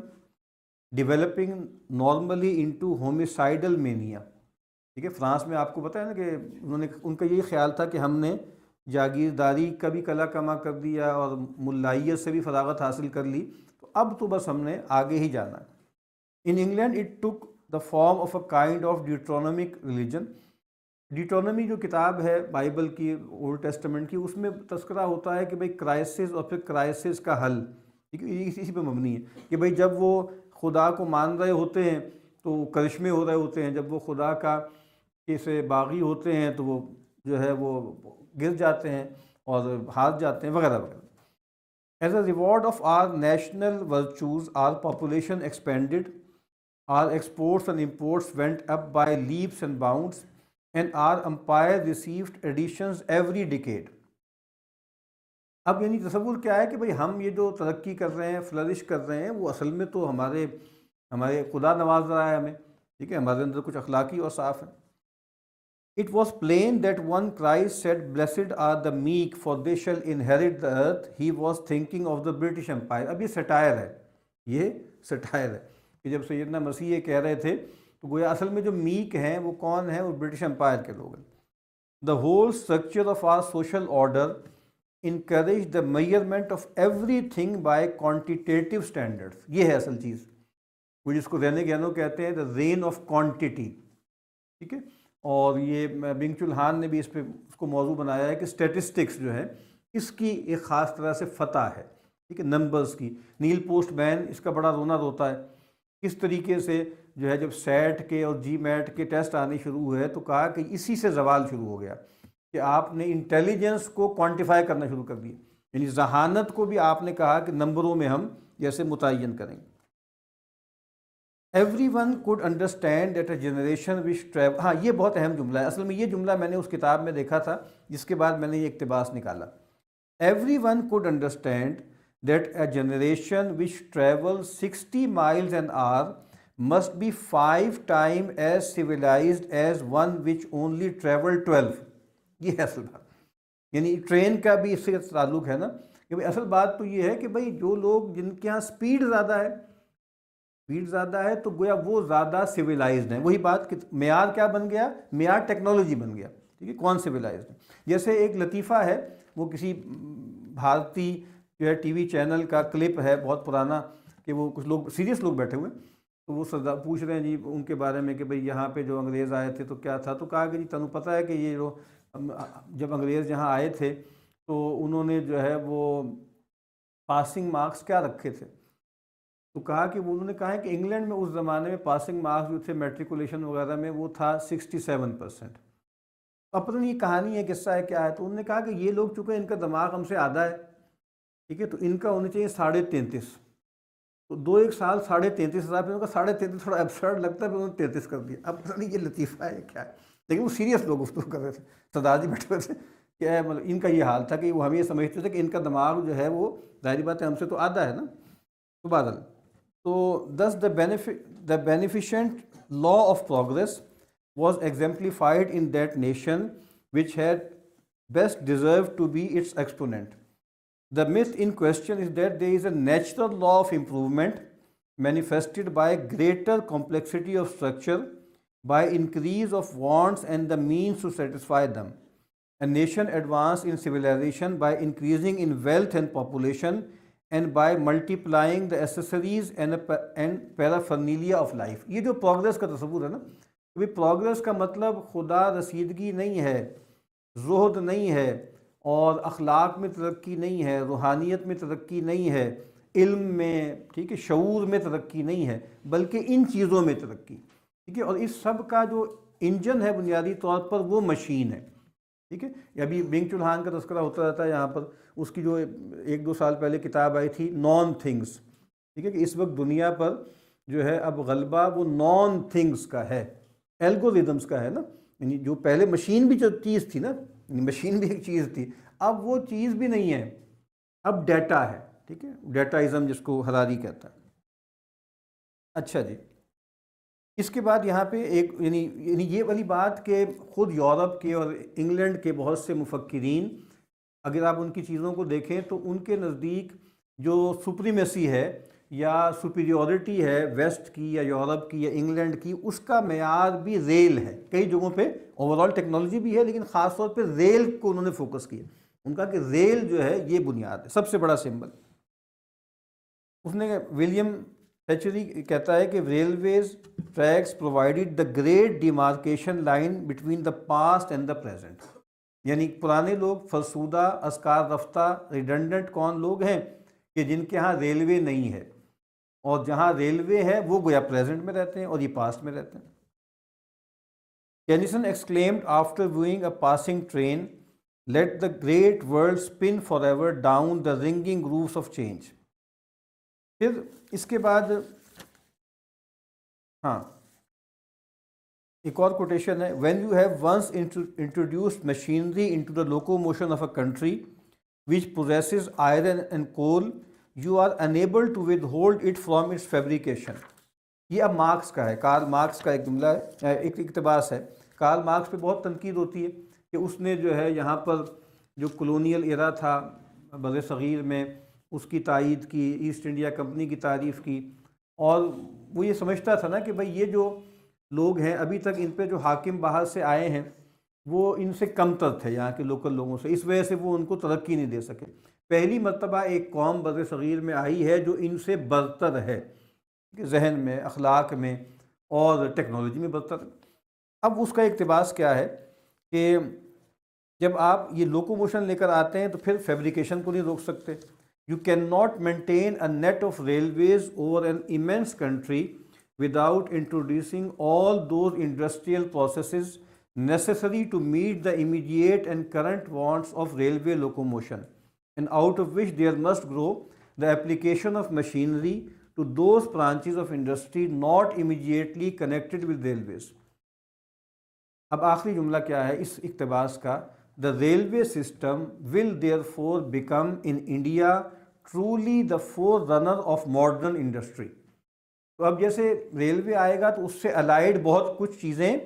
developing normally into homicidal mania. ٹھیک ہے، فرانس میں آپ کو پتہ ہے نا کہ ان کا یہی خیال تھا کہ ہم نے جاگیرداری کا بھی کلا کما کر دیا اور ملائیت سے بھی فراغت حاصل کر لی، تو اب تو بس ہم نے آگے ہی جانا ہے. In England it took the form of a kind of Deuteronomic religion. Deuteronomy جو کتاب ہے بائبل کی، اولڈ ٹیسٹمنٹ کی، اس میں تذکرہ ہوتا ہے کہ بھئی کرائسس اور پھر کرائسس کا حل، اسی پہ مبنی ہے کہ بھئی جب وہ خدا کو مان رہے ہوتے ہیں تو کرشمے ہو رہے ہوتے ہیں، جب وہ خدا کا سے باغی ہوتے ہیں تو وہ جو ہے وہ گر جاتے ہیں اور ہار جاتے ہیں وغیرہ وغیرہ. As a reward of our national virtues our population expanded, our exports and imports went up by leaps and bounds and our empire received additions every decade. اب یعنی تصور کیا ہے کہ بھئی ہم یہ جو ترقی کر رہے ہیں، فلرش کر رہے ہیں، وہ اصل میں تو ہمارے خدا نواز رہا ہے ہمیں، ٹھیک ہے، ہمارے اندر کچھ اخلاقی اور صاف ہے. It was plain that one Christ said, "Blessed are the meek, for they shall inherit the earth." He was thinking of the British Empire. اب یہ سٹائر ہے، یہ سٹائر ہے کہ جب سیدنا مسیح یہ کہہ رہے تھے تو گویا اصل میں جو میک ہیں وہ کون ہیں؟ وہ برٹش امپائر کے لوگ ہیں. The whole structure of our social order encouraged the measurement of everything by quantitative standards. یہ ہے اصل چیز، وہ جس کو رہنے گہنوں کہتے ہیں، the reign of quantity. ٹھیک ہے، اور یہ بنگ چولہان نے بھی اس کو موضوع بنایا ہے کہ اسٹیٹسٹکس جو ہے اس کی ایک خاص طرح سے فتح ہے، ٹھیک ہے، نمبرز کی. نیل پوسٹ مین اس کا بڑا رونا روتا ہے کس طریقے سے جو ہے جب سیٹ کے اور جی میٹ کے ٹیسٹ آنے شروع ہوئے تو کہا کہ اسی سے زوال شروع ہو گیا کہ آپ نے انٹیلیجنس کو کوانٹیفائی کرنا شروع کر دیا، یعنی ذہانت کو بھی آپ نے کہا کہ نمبروں میں ہم جیسے متعین کریں. Every one could understand that a generation which travel. ہاں یہ بہت اہم جملہ ہے. اصل میں یہ جملہ میں نے اس کتاب میں دیکھا تھا جس کے بعد میں نے یہ اقتباس نکالا. Every one could understand that a generation which travel 60 miles an hour must be 5 times as civilized as one which only travel 12. یہ ہے اصل بات. یعنی ٹرین کا بھی اس سے تعلق ہے نا کہ بھائی اصل بات تو یہ ہے کہ بھائی جو لوگ جن کے یہاں سپیڈ زیادہ ہے تو گویا وہ زیادہ سویلائزڈ ہیں. وہی بات کہ معیار کیا بن گیا؟ معیار ٹیکنالوجی بن گیا. ٹھیک ہے، کون سویلائزڈ ہے. جیسے ایک لطیفہ ہے، وہ کسی بھارتی جو ہے ٹی وی چینل کا کلپ ہے بہت پرانا، کہ وہ کچھ لوگ سیریس لوگ بیٹھے ہوئے ہیں تو وہ پوچھ رہے ہیں جی ان کے بارے میں کہ بھئی یہاں پہ جو انگریز آئے تھے تو کیا تھا. تو کہا کہ جی تمہیں پتہ ہے کہ یہ جو جب انگریز یہاں آئے تھے تو انہوں نے جو ہے وہ پاسنگ مارکس کیا رکھے تھے. تو کہا کہ انہوں نے کہا ہے کہ انگلینڈ میں اس زمانے میں پاسنگ مارکس جو تھے میٹریکولیشن وغیرہ میں وہ تھا 67%. اب پتہ نہیں یہ کہانی ہے، قصہ ہے، کیا ہے. تو انہوں نے کہا کہ یہ لوگ چونکہ ان کا دماغ ہم سے آدھا ہے، ٹھیک ہے، تو ان کا ہونا چاہیے 33.5. تو 2 سال 33.5 پہ ان کا 33.5 تھوڑا ایبسرڈ لگتا ہے، پھر انہوں نے 33 کر دیا. اب پتہ نہیں یہ لطیفہ ہے کیا ہے، لیکن وہ سیریس لوگ گفتگو کر رہے تھے، سردار جی بیٹھے ہوئے تھے کہ مطلب ان کا یہ حال تھا کہ وہ ہم یہ سمجھتے تھے کہ ان کا دماغ جو ہے وہ ظاہری بات ہے ہم سے تو آدھا ہے نا. تو بادل تو thus the beneficent law of progress was exemplified in that nation which had best deserved to be its exponent. The myth in question is that there is a natural law of improvement manifested by greater complexity of structure, by increase of wants and the means to satisfy them. A nation advanced in civilization by increasing in wealth and population and by multiplying the accessories and paraphernalia of life. یہ جو progress کا تصور ہے نا، کہ progress کا مطلب خدا رسیدگی نہیں ہے، زہد نہیں ہے، اور اخلاق میں ترقی نہیں ہے، روحانیت میں ترقی نہیں ہے، علم میں، ٹھیک ہے، شعور میں ترقی نہیں ہے، بلکہ ان چیزوں میں ترقی. ٹھیک ہے، اور اس سب کا جو انجن ہے بنیادی طور پر وہ مشین ہے. ٹھیک ہے، ابھی بینگ چولہان کا تذکرہ ہوتا رہتا ہے یہاں پر. اس کی جو 1-2 سال پہلے کتاب آئی تھی نان تھنگس. ٹھیک ہے، کہ اس وقت دنیا پر جو ہے اب غلبہ وہ نان تھنگس کا ہے، الگوریدمس کا ہے نا. یعنی جو پہلے مشین بھی جو چیز تھی نا، یعنی مشین بھی ایک چیز تھی، اب وہ چیز بھی نہیں ہے، اب ڈیٹا ہے. ٹھیک ہے، ڈیٹائزم جس کو ہراری کہتا ہے. اچھا جی، اس کے بعد یہاں پہ ایک یعنی یہ والی بات کہ خود یورپ کے اور انگلینڈ کے بہت سے مفکرین، اگر آپ ان کی چیزوں کو دیکھیں تو ان کے نزدیک جو سپریمیسی ہے یا سپیریورٹی ہے ویسٹ کی یا یورپ کی یا انگلینڈ کی، اس کا معیار بھی ریل ہے. کئی جگہوں پہ اوور آل ٹیکنالوجی بھی ہے، لیکن خاص طور پہ ریل کو انہوں نے فوکس کیا. ان کا کہ ریل جو ہے یہ بنیاد ہے، سب سے بڑا سمبل. اس نے ولیم ہیچری کہتا ہے کہ railways tracks provided the great demarcation line between the past and the present. یعنی پرانے لوگ فرسودہ، اسکار رفتہ، ریڈنڈنٹ کون لوگ ہیں کہ جن کے ہاں ریلوے نہیں ہے، اور جہاں ریلوے ہے وہ گویا پریزنٹ میں رہتے ہیں اور یہ پاسٹ میں رہتے ہیں. Tennyson exclaimed after viewing a passing train, "Let the great world spin forever down the ringing grooves of change." پھر اس کے بعد ہاں ایک اور کوٹیشن ہے، "When you have once introduced machinery into the locomotion of a country which possesses iron and coal, you are unable to withhold it from its fabrication." یہ اب marks کا ہے، کارل مارکس کا ایک جملہ ہے، ایک اقتباس ہے. کارل مارکس پہ بہت تنقید ہوتی ہے کہ اس نے جو ہے یہاں پر جو کلونیل ایرا تھا بر صغیر میں، اس کی تائید کی، ایسٹ انڈیا کمپنی کی تعریف کی، اور وہ یہ سمجھتا تھا نا کہ بھئی یہ جو لوگ ہیں ابھی تک ان پہ جو حاکم باہر سے آئے ہیں وہ ان سے کم تر تھے یہاں کے لوکل لوگوں سے، اس وجہ سے وہ ان کو ترقی نہیں دے سکے. پہلی مرتبہ ایک قوم بر صغیر میں آئی ہے جو ان سے برتر ہے، ذہن میں، اخلاق میں اور ٹیکنالوجی میں برتر. اب اس کا اقتباس کیا ہے کہ جب آپ یہ لوکوموشن لے کر آتے ہیں تو پھر فیبریکیشن کو نہیں روک سکتے. You cannot maintain a net of railways over an immense country without introducing all those industrial processes necessary to meet the immediate and current wants of railway locomotion, and out of which there must grow the application of machinery to those branches of industry not immediately connected with railways. اب آخری جملہ کیا ہے اس اقتباس کا؟ The railway system will therefore become in India truly the forerunner of modern industry. تو اب جیسے ریلوے آئے گا تو اس سے الائڈ بہت کچھ چیزیں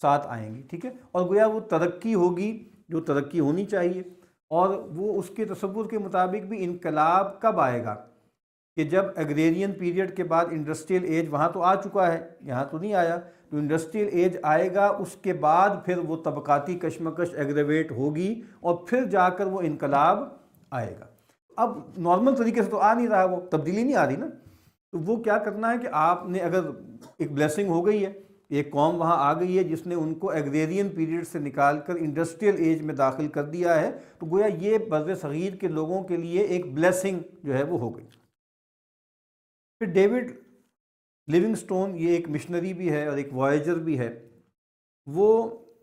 ساتھ آئیں گی، ٹھیک ہے، اور گویا وہ ترقی ہوگی جو ترقی ہونی چاہیے، اور وہ اس کے تصور کے مطابق بھی انقلاب کب آئے گا کہ جب ایگریرین پیریڈ کے بعد انڈسٹریل ایج، وہاں تو آ چکا ہے، یہاں تو نہیں آیا، تو انڈسٹریل ایج آئے گا، اس کے بعد پھر وہ طبقاتی کشمکش ایگریویٹ ہوگی اور پھر جا کر وہ انقلاب آئے گا۔ اب نارمل طریقے سے تو آ نہیں رہا، وہ تبدیلی نہیں آ رہی نا، تو وہ کیا کرنا ہے کہ آپ نے اگر ایک بلیسنگ ہو گئی ہے، ایک قوم وہاں آ گئی ہے جس نے ان کو ایگریرین پیریڈ سے نکال کر انڈسٹریل ایج میں داخل کر دیا ہے، تو گویا یہ بر صغیر کے لوگوں کے لیے ایک بلیسنگ جو ہے وہ ہو گئی۔ پھر ڈیوڈ لیونگسٹون، یہ ایک مشنری بھی ہے اور ایک وائجر بھی ہے، وہ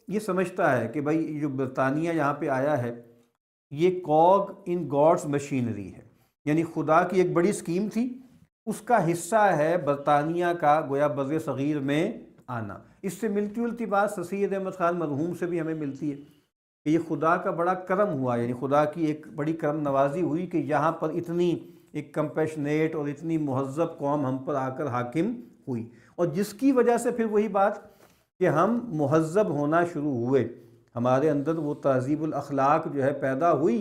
یہ سمجھتا ہے کہ بھائی جو برطانیہ یہاں پہ آیا ہے یہ کاگ ان گاڈس مشینری ہے، یعنی خدا کی ایک بڑی اسکیم تھی، اس کا حصہ ہے برطانیہ کا گویا بر صغیر میں آنا۔ اس سے ملتی جلتی بات سر سید احمد خان مرحوم سے بھی ہمیں ملتی ہے کہ یہ خدا کا بڑا کرم ہوا، یعنی خدا کی ایک بڑی کرم نوازی ہوئی کہ یہاں پر اتنی ایک کمپیشنیٹ اور اتنی مہذب قوم ہم پر آ کر حاکم ہوئی، اور جس کی وجہ سے پھر وہی بات کہ ہم مہذب ہونا شروع ہوئے، ہمارے اندر وہ تہذیب الاخلاق جو ہے پیدا ہوئی،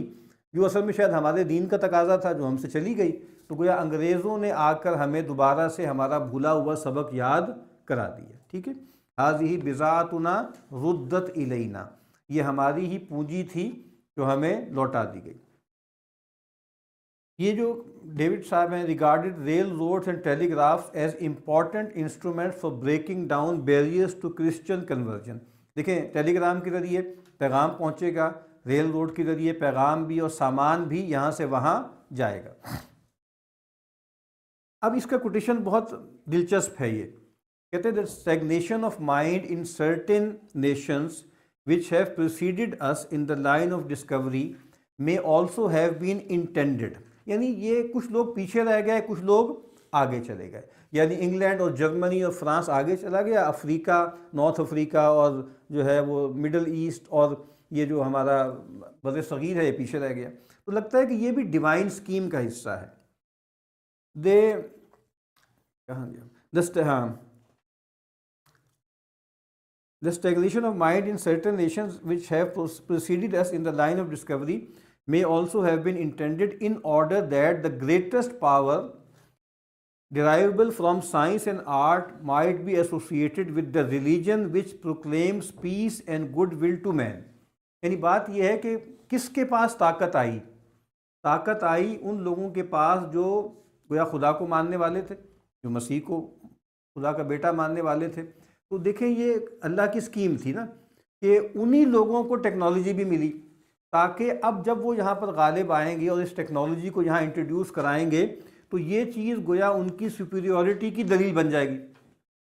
جو اصل میں شاید ہمارے دین کا تقاضا تھا، جو ہم سے چلی گئی، تو گویا انگریزوں نے آ کر ہمیں دوبارہ سے ہمارا بھولا ہوا سبق یاد کرا دیا، ٹھیک ہے۔ ہذہ بضاعتنا ردت الینا، یہ ہماری ہی پونجی تھی جو ہمیں لوٹا دی گئی۔ یہ جو ڈیوڈ صاحب ہیں، regarded railroads and telegraphs as important instrument for breaking down barriers to Christian conversion. دیکھیں ٹیلی گرام کے ذریعے پیغام پہنچے گا، ریل روڈ کے ذریعے پیغام بھی اور سامان بھی یہاں سے وہاں جائے گا۔ اب اس کا کوٹیشن بہت دلچسپ ہے، یہ کہتے ہیں stagnation of mind in certain nations which have preceded us in the line of discovery may also have been intended، یعنی یہ کچھ لوگ پیچھے رہ گئے، کچھ لوگ آگے چلے گئے، یعنی انگلینڈ اور جرمنی اور فرانس آگے چلا گیا، افریقہ، نارتھ افریقہ اور جو ہے وہ مڈل ایسٹ اور یہ جو ہمارا بر صغیر ہے یہ پیچھے رہ گیا۔ تو لگتا ہے کہ یہ بھی ڈیوائن اسکیم کا حصہ ہے۔ کہاں گیا؟ The stagnation of mind in certain nations which have preceded us in the line of discovery may also have been intended in order that the greatest power derivable from science and art might be associated with the religion which proclaims peace and goodwill to man۔ یعنی بات یہ ہے کہ کس کے پاس طاقت آئی؟ طاقت آئی ان لوگوں کے پاس جو گویا خدا کو ماننے والے تھے، جو مسیح کو خدا کا بیٹا ماننے والے تھے۔ تو دیکھیں یہ اللہ کی اسکیم تھی نا کہ انہی لوگوں کو ٹیکنالوجی بھی ملی، تاکہ اب جب وہ یہاں پر غالب آئیں گے اور اس ٹیکنالوجی کو یہاں انٹروڈیوس کرائیں گے تو یہ چیز گویا ان کی سپیریورٹی کی دلیل بن جائے گی،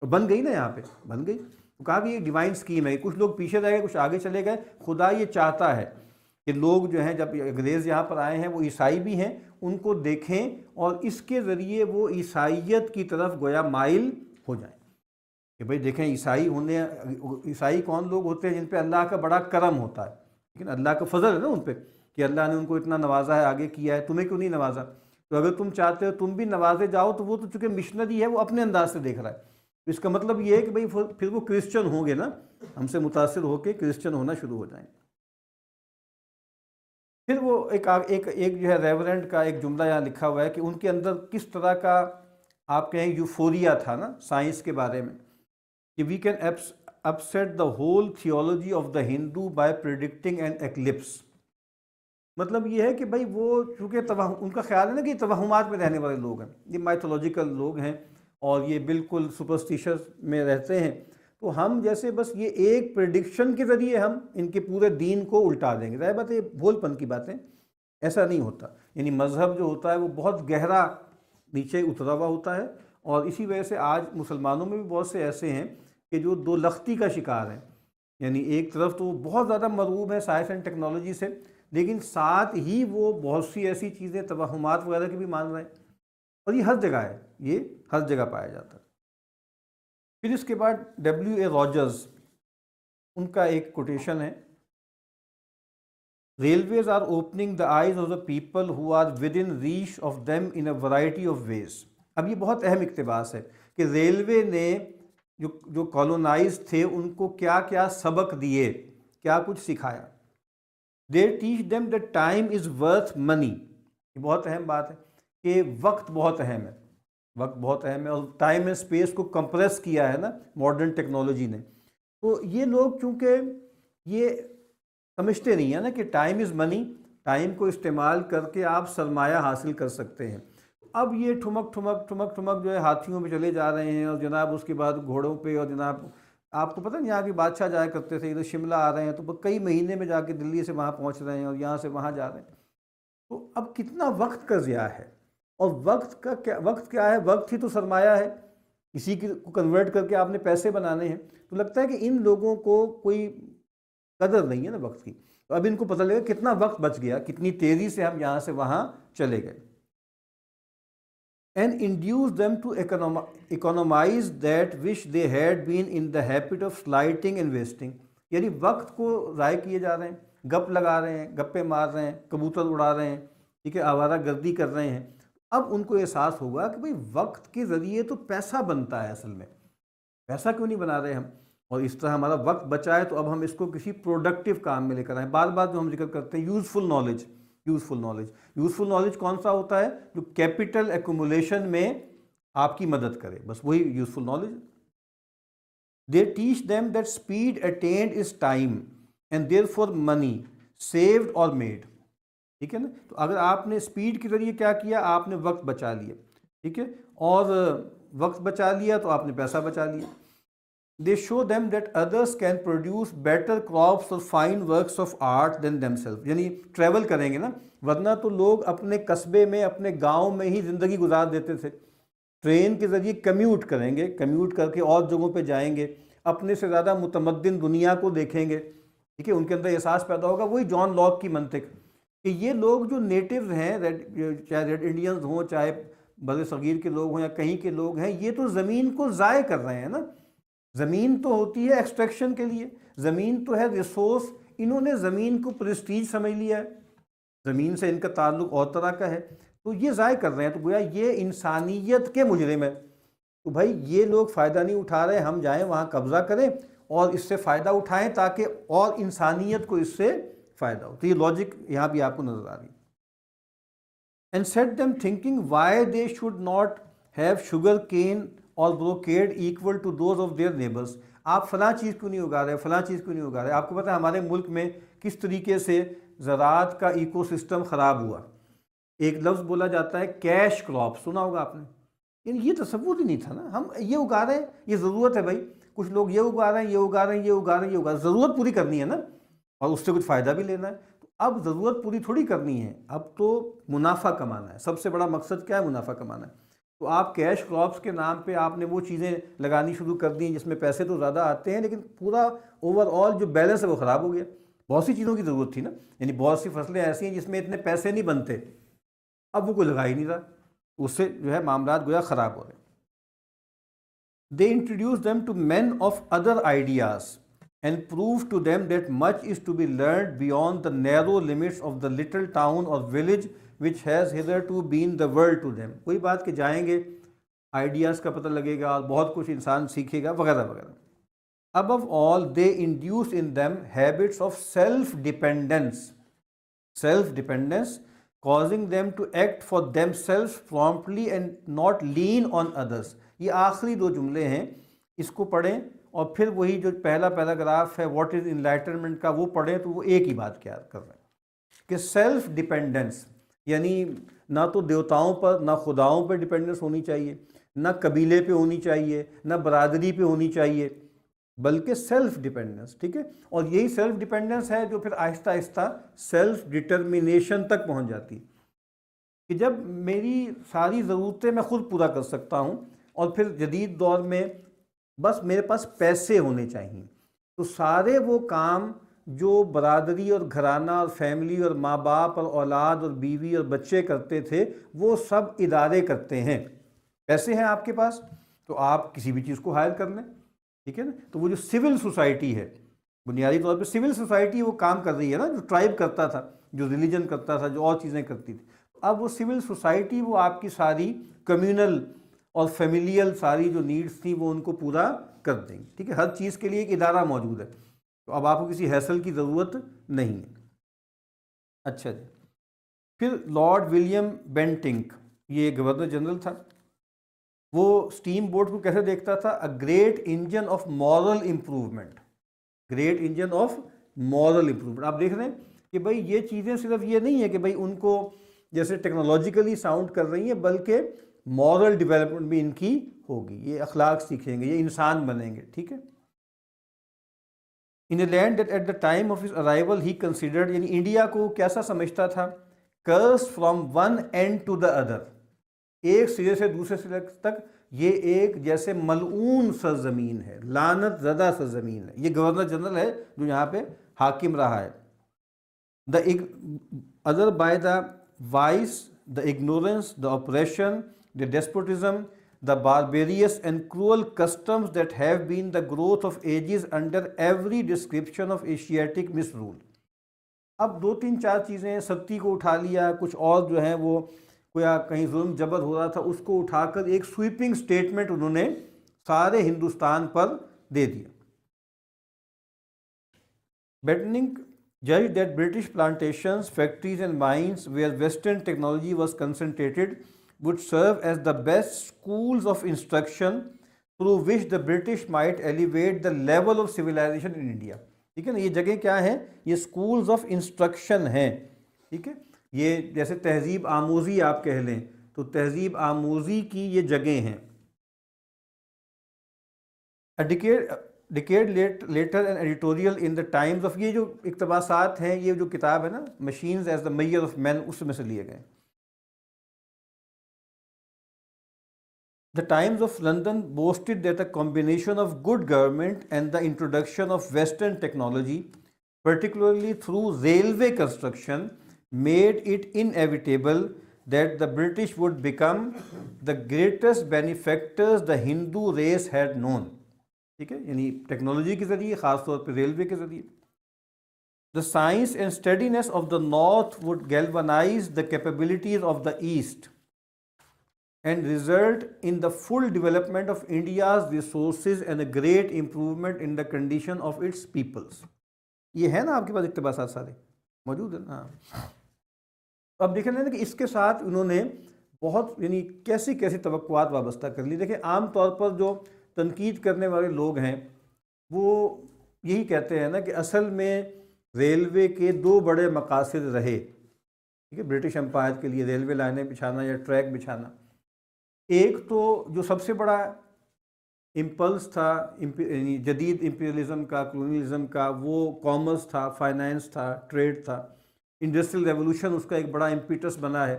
بن گئی نا، یہاں پہ بن گئی۔ تو کہا کہ یہ ڈیوائن اسکیم ہے، کچھ لوگ پیچھے رہ گئے، کچھ آگے چلے گئے۔ خدا یہ چاہتا ہے کہ لوگ جو ہیں جب انگریز یہاں پر آئے ہیں وہ عیسائی بھی ہیں، ان کو دیکھیں اور اس کے ذریعے وہ عیسائیت کی طرف گویا مائل ہو جائیں کہ بھئی دیکھیں عیسائی کون لوگ ہوتے ہیں جن پہ اللہ کا بڑا کرم ہوتا ہے، لیکن اللہ کا فضل ہے نا ان پہ کہ اللہ نے ان کو اتنا نوازا ہے، آگے کیا ہے، تمہیں کیوں نہیں نوازا؟ تو اگر تم چاہتے ہو تم بھی نوازے جاؤ تو وہ تو چونکہ مشنری ہے، وہ اپنے انداز سے دیکھ رہا ہے، تو اس کا مطلب یہ ہے کہ بھئی پھر وہ کرسچن ہوں گے نا، ہم سے متاثر ہو کے کرسچن ہونا شروع ہو جائیں۔ پھر وہ ایک جو ہے ریورنڈ کا ایک جملہ یہاں لکھا ہوا ہے کہ ان کے اندر کس طرح کا آپ کہیں یوفوریا تھا نا سائنس کے بارے میں، کہ we can upset the whole theology of the Hindu by predicting an eclipse۔ مطلب یہ ہے کہ بھائی وہ چونکہ ان کا خیال ہے نا کہ توہمات میں رہنے والے لوگ ہیں، یہ مائتھولوجیکل لوگ ہیں اور یہ بالکل سپرسٹیشس میں رہتے ہیں، تو ہم جیسے بس یہ ایک پریڈکشن کے ذریعے ہم ان کے پورے دین کو الٹا دیں گے۔ ظاہر بات ہے بھول پن کی باتیں، ایسا نہیں ہوتا، یعنی مذہب جو ہوتا ہے وہ بہت گہرا نیچے اترا ہوا ہوتا ہے، اور اسی وجہ سے آج مسلمانوں میں بھی بہت سے ایسے ہیں کہ جو دو لختی کا شکار ہیں، یعنی ایک طرف تو وہ بہت زیادہ مرغوب ہے سائنس اینڈ ٹیکنالوجی سے، لیکن ساتھ ہی وہ بہت سی ایسی چیزیں توہمات وغیرہ کی بھی مان رہے ہیں۔ اور یہ ہر جگہ ہے، یہ ہر جگہ پایا جاتا ہے۔ پھر اس کے بعد ڈبلیو اے راجرز، ان کا ایک کوٹیشن ہے، railways are opening the eyes of the people who are within reach of them in a variety of ways. اب یہ بہت اہم اقتباس ہے کہ ریلوے نے جو کالونائز تھے ان کو کیا کیا سبق دیے، کیا کچھ سکھایا۔ They teach them that time is worth money, یہ بہت اہم بات ہے کہ وقت بہت اہم ہے، وقت بہت اہم ہے، اور ٹائم اینڈ اسپیس کو کمپریس کیا ہے نا ماڈرن ٹیکنالوجی نے۔ تو یہ لوگ چونکہ یہ سمجھتے نہیں ہیں نا کہ ٹائم از منی، ٹائم کو استعمال کر کے آپ سرمایہ حاصل کر سکتے ہیں۔ اب یہ ٹھمک ٹھمک ٹھمک ٹھمک جو ہے ہاتھیوں پہ چلے جا رہے ہیں، اور جناب اس کے بعد گھوڑوں پہ، اور جناب آپ کو پتہ نہیں یہاں کے بادشاہ جایا کرتے تھے، ادھر شملہ آ رہے ہیں تو کئی مہینے میں جا کے دلی سے وہاں پہنچ رہے ہیں، اور یہاں سے وہاں جا رہے ہیں۔ تو اب کتنا وقت کا ضیاع ہے، اور وقت کیا ہے؟ وقت ہی تو سرمایہ ہے، اسی کو کنورٹ کر کے آپ نے پیسے بنانے ہیں۔ تو لگتا ہے کہ ان لوگوں کو کوئی قدر نہیں ہے نا وقت کی۔ تو اب ان کو پتہ لگا کتنا وقت بچ گیا، کتنی تیزی سے ہم یہاں سے وہاں چلے گئے۔ and induce them to economize that which they had been in the habit of slighting and wasting۔ یعنی وقت کو ضائع کیے جا رہے ہیں، گپ لگا رہے ہیں، گپے مار رہے ہیں، کبوتر اڑا رہے ہیں، ٹھیک ہے، آوارہ گردی کر رہے ہیں۔ اب ان کو احساس ہوگا کہ بھئی وقت کے ذریعے تو پیسہ بنتا ہے، اصل میں پیسہ کیوں نہیں بنا رہے ہم، اور اس طرح ہمارا وقت بچا ہے تو اب ہم اس کو کسی پروڈکٹیو کام میں لے کر آئیں۔ بار بار جو ہم ذکر کرتے ہیں یوزفل نالج، یوزفل نالج کون سا ہوتا ہے؟ جو کیپٹل ایکومولیشن میں آپ کی مدد کرے، بس وہی useful knowledge. They teach them that speed attained is time and therefore money saved or made, ٹھیک ہے نا۔ تو اگر آپ نے اسپیڈ کے ذریعے کیا کیا، آپ نے وقت بچا لیا، ٹھیک ہے، اور وقت بچا لیا تو آپ نے پیسہ بچا لیا۔ They show them that others can produce better crops or fine works of art than themselves۔ یعنی ٹریول کریں گے نا، ورنہ تو لوگ اپنے قصبے میں، اپنے گاؤں میں ہی زندگی گزار دیتے تھے۔ ٹرین کے ذریعے کمیوٹ کریں گے، کمیوٹ کر کے اور جگہوں پہ جائیں گے، اپنے سے زیادہ متمدن دنیا کو دیکھیں گے، ٹھیک ہے، ان کے اندر احساس پیدا ہوگا۔ وہی جان لاک کی منطق کہ یہ لوگ جو نیٹیوز ہیں، چاہے ریڈ انڈینز ہوں، چاہے بر صغیر کے لوگ ہوں یا کہیں کے لوگ ہیں، یہ تو زمین کو ضائع کر رہے ہیں نا۔ زمین تو ہوتی ہے ایکسٹریکشن کے لیے، زمین تو ہے ریسورس، انہوں نے زمین کو پریسٹیج سمجھ لیا ہے، زمین سے ان کا تعلق اور طرح کا ہے، تو یہ ضائع کر رہے ہیں۔ تو گویا یہ انسانیت کے مجرم ہے۔ تو بھائی یہ لوگ فائدہ نہیں اٹھا رہے، ہم جائیں وہاں قبضہ کریں اور اس سے فائدہ اٹھائیں تاکہ اور انسانیت کو اس سے فائدہ ہو۔ تو یہ لاجک یہاں بھی آپ کو نظر آ رہی ہے۔ And set them thinking why they should not have sugar cane or brocade equal to those of their neighbours. آپ فلاں چیز کیوں نہیں اگا رہے، فلاں چیز کیوں نہیں اگا رہے؟ آپ کو پتہ ہے ہمارے ملک میں کس طریقے سے زراعت کا ایکو سسٹم خراب ہوا۔ ایک لفظ بولا جاتا ہے کیش کراپ، سنا ہوگا آپ نے، یعنی یہ تصور ہی نہیں تھا نا، ہم یہ اگا رہے ہیں، یہ ضرورت ہے بھائی، کچھ لوگ یہ اگا رہے ہیں، یہ اگا رہے ہیں، یہ اگا رہے ہیں، یہ اگا رہے ہیں، ضرورت پوری کرنی ہے نا، اور اس سے کچھ فائدہ بھی لینا ہے۔ تو اب ضرورت پوری تھوڑی کرنی ہے، اب تو منافع کمانا ہے۔ سب سے بڑا مقصد کیا ہے؟ منافع کمانا ہے۔ تو آپ کیش کراپس کے نام پہ آپ نے وہ چیزیں لگانی شروع کر دیں جس میں پیسے تو زیادہ آتے ہیں، لیکن پورا اوور آل جو بیلنس ہے وہ خراب ہو گیا۔ بہت سی چیزوں کی ضرورت تھی نا، یعنی بہت سی فصلیں ایسی ہیں جس میں اتنے پیسے نہیں بنتے، اب وہ کوئی لگا ہی نہیں رہا، اس سے جو ہے معاملات گویا خراب ہو رہے ہیں۔ They introduce them to men of other ideas and prove to them that much is to be learned beyond the narrow limits of the little town or village which has hitherto been the world to them۔ کوئی بات کہ جائیں گے، ideas کا پتہ لگے گا اور بہت کچھ انسان سیکھے گا وغیرہ وغیرہ۔ above all they induce in them habits of self dependence causing them to act for themselves promptly and not lean on others۔ یہ آخری دو جملے ہیں، اس کو پڑھیں اور پھر وہی جو پہلا پیراگراف ہے واٹ از انلائٹنمنٹ کا وہ پڑھیں تو وہ ایک ہی بات کیا کر رہے ہیں کہ سیلف ڈیپینڈنس، یعنی نہ تو دیوتاؤں پر، نہ خداؤں پہ ڈیپینڈنس ہونی چاہیے، نہ قبیلے پہ ہونی چاہیے، نہ برادری پہ ہونی چاہیے، بلکہ سیلف ڈیپینڈنس، ٹھیک ہے۔ اور یہی سیلف ڈیپینڈنس ہے جو پھر آہستہ آہستہ سیلف ڈٹرمینیشن تک پہنچ جاتی کہ جب میری ساری ضرورتیں میں خود پورا کر سکتا ہوں، اور پھر جدید دور میں بس میرے پاس پیسے ہونے چاہیے، تو سارے وہ کام جو برادری اور گھرانہ اور فیملی اور ماں باپ اور اولاد اور بیوی اور بچے کرتے تھے وہ سب ادارے کرتے ہیں. پیسے ہیں آپ کے پاس تو آپ کسی بھی چیز کو ہائر کر لیں, ٹھیک ہے نا. تو وہ جو سول سوسائٹی ہے, بنیادی طور پہ سول سوسائٹی وہ کام کر رہی ہے نا, جو ٹرائب کرتا تھا, جو ریلیجن کرتا تھا, جو اور چیزیں کرتی تھی. اب وہ سول سوسائٹی وہ آپ کی ساری کمیونل اور فیملیل ساری جو نیڈس تھیں وہ ان کو پورا کر دیں گے, ٹھیک ہے. ہر چیز کے لیے ایک ادارہ موجود ہے, تو اب آپ کو کسی ہیسل کی ضرورت نہیں ہے. اچھا جی. پھر لارڈ ولیم بینٹنک, یہ گورنر جنرل تھا. وہ اسٹیم بورڈ کو کیسے دیکھتا تھا؟ A great engine of moral improvement, great engine of moral improvement. آپ دیکھ رہے ہیں کہ بھائی یہ چیزیں صرف یہ نہیں ہے کہ بھائی ان کو جیسے ٹیکنالوجیکلی ساؤنڈ کر رہی ہیں, بلکہ مورل ڈیولپمنٹ بھی ان کی ہوگی, یہ اخلاق سیکھیں گے, یہ انسان بنیں گے, ٹھیک ہے. In a land that at the time of his arrival he considered, یعنی انڈیا کو کیسا سمجھتا تھا؟ Cross from one end to the other, ایک سرے سے دوسرے سرے تک یہ ایک جیسے ملعون سرزمین ہے, لعنت زدہ سرزمین ہے. یہ گورنر جنرل ہے جو یہاں پہ حاکم رہا ہے. The other by the vice, the ignorance, the oppression, the despotism, the barbarous and cruel customs that have been the growth of ages under every description of Asiatic misrule. اب دو تین چار چیزیں ہیں, ستی کو اٹھا لیا, کچھ اور جو ہیں وہ کوئی کہیں ظلم جبر ہو رہا تھا اس کو اٹھا کر ایک سویپنگ سٹیٹمنٹ انہوں نے سارے ہندوستان پر دے دیا. بیٹننگ judged that British plantations, factories and mines where Western technology was concentrated would serve as the best schools of instruction through which the British might elevate the level of civilization in India. ٹھیک ہے نا, یہ جگہ کیا ہیں؟ یہ schools of instruction ہیں, ٹھیک ہے. یہ جیسے تہذیب آموزی آپ کہہ لیں تو تہذیب آموزی کی یہ جگہیں ہیں. Decade later and editorial in the Times of, یہ جو اقتباسات ہیں, یہ جو کتاب ہے نا machines as the measure of men, اس میں سے لیے گئے. The Times of London boasted that a combination of good government and the introduction of Western technology, particularly through railway construction, made it inevitable that the British would become the greatest benefactors the Hindu race had known. ٹھیک ہے, یعنی technology کے ذریعے, خاص طور پہ railway کے ذریعے. The science and students of the North would galvanise the capabilities of the East and result in the full development of India's resources and a great improvement in the condition of its peoples. یہ ہے نا آپ کے پاس اقتباسات سارے موجود ہیں نا. اب دیکھیں نا کہ اس کے ساتھ انہوں نے بہت یعنی کیسی کیسی توقعات وابستہ کر لی. دیکھیں عام طور پر جو تنقید کرنے والے لوگ ہیں وہ یہی کہتے ہیں نا کہ اصل میں ریلوے کے دو بڑے مقاصد رہے, ٹھیک ہے, برٹش امپائر کے لیے ریلوے لائنیں بچھانا یا ٹریک بچھانا. ایک تو جو سب سے بڑا امپلس تھا یعنی جدید امپیریلزم کا, کلونیلزم کا, وہ کامرس تھا, فائنانس تھا, ٹریڈ تھا. انڈسٹریل ریولوشن اس کا ایک بڑا امپیٹس بنا ہے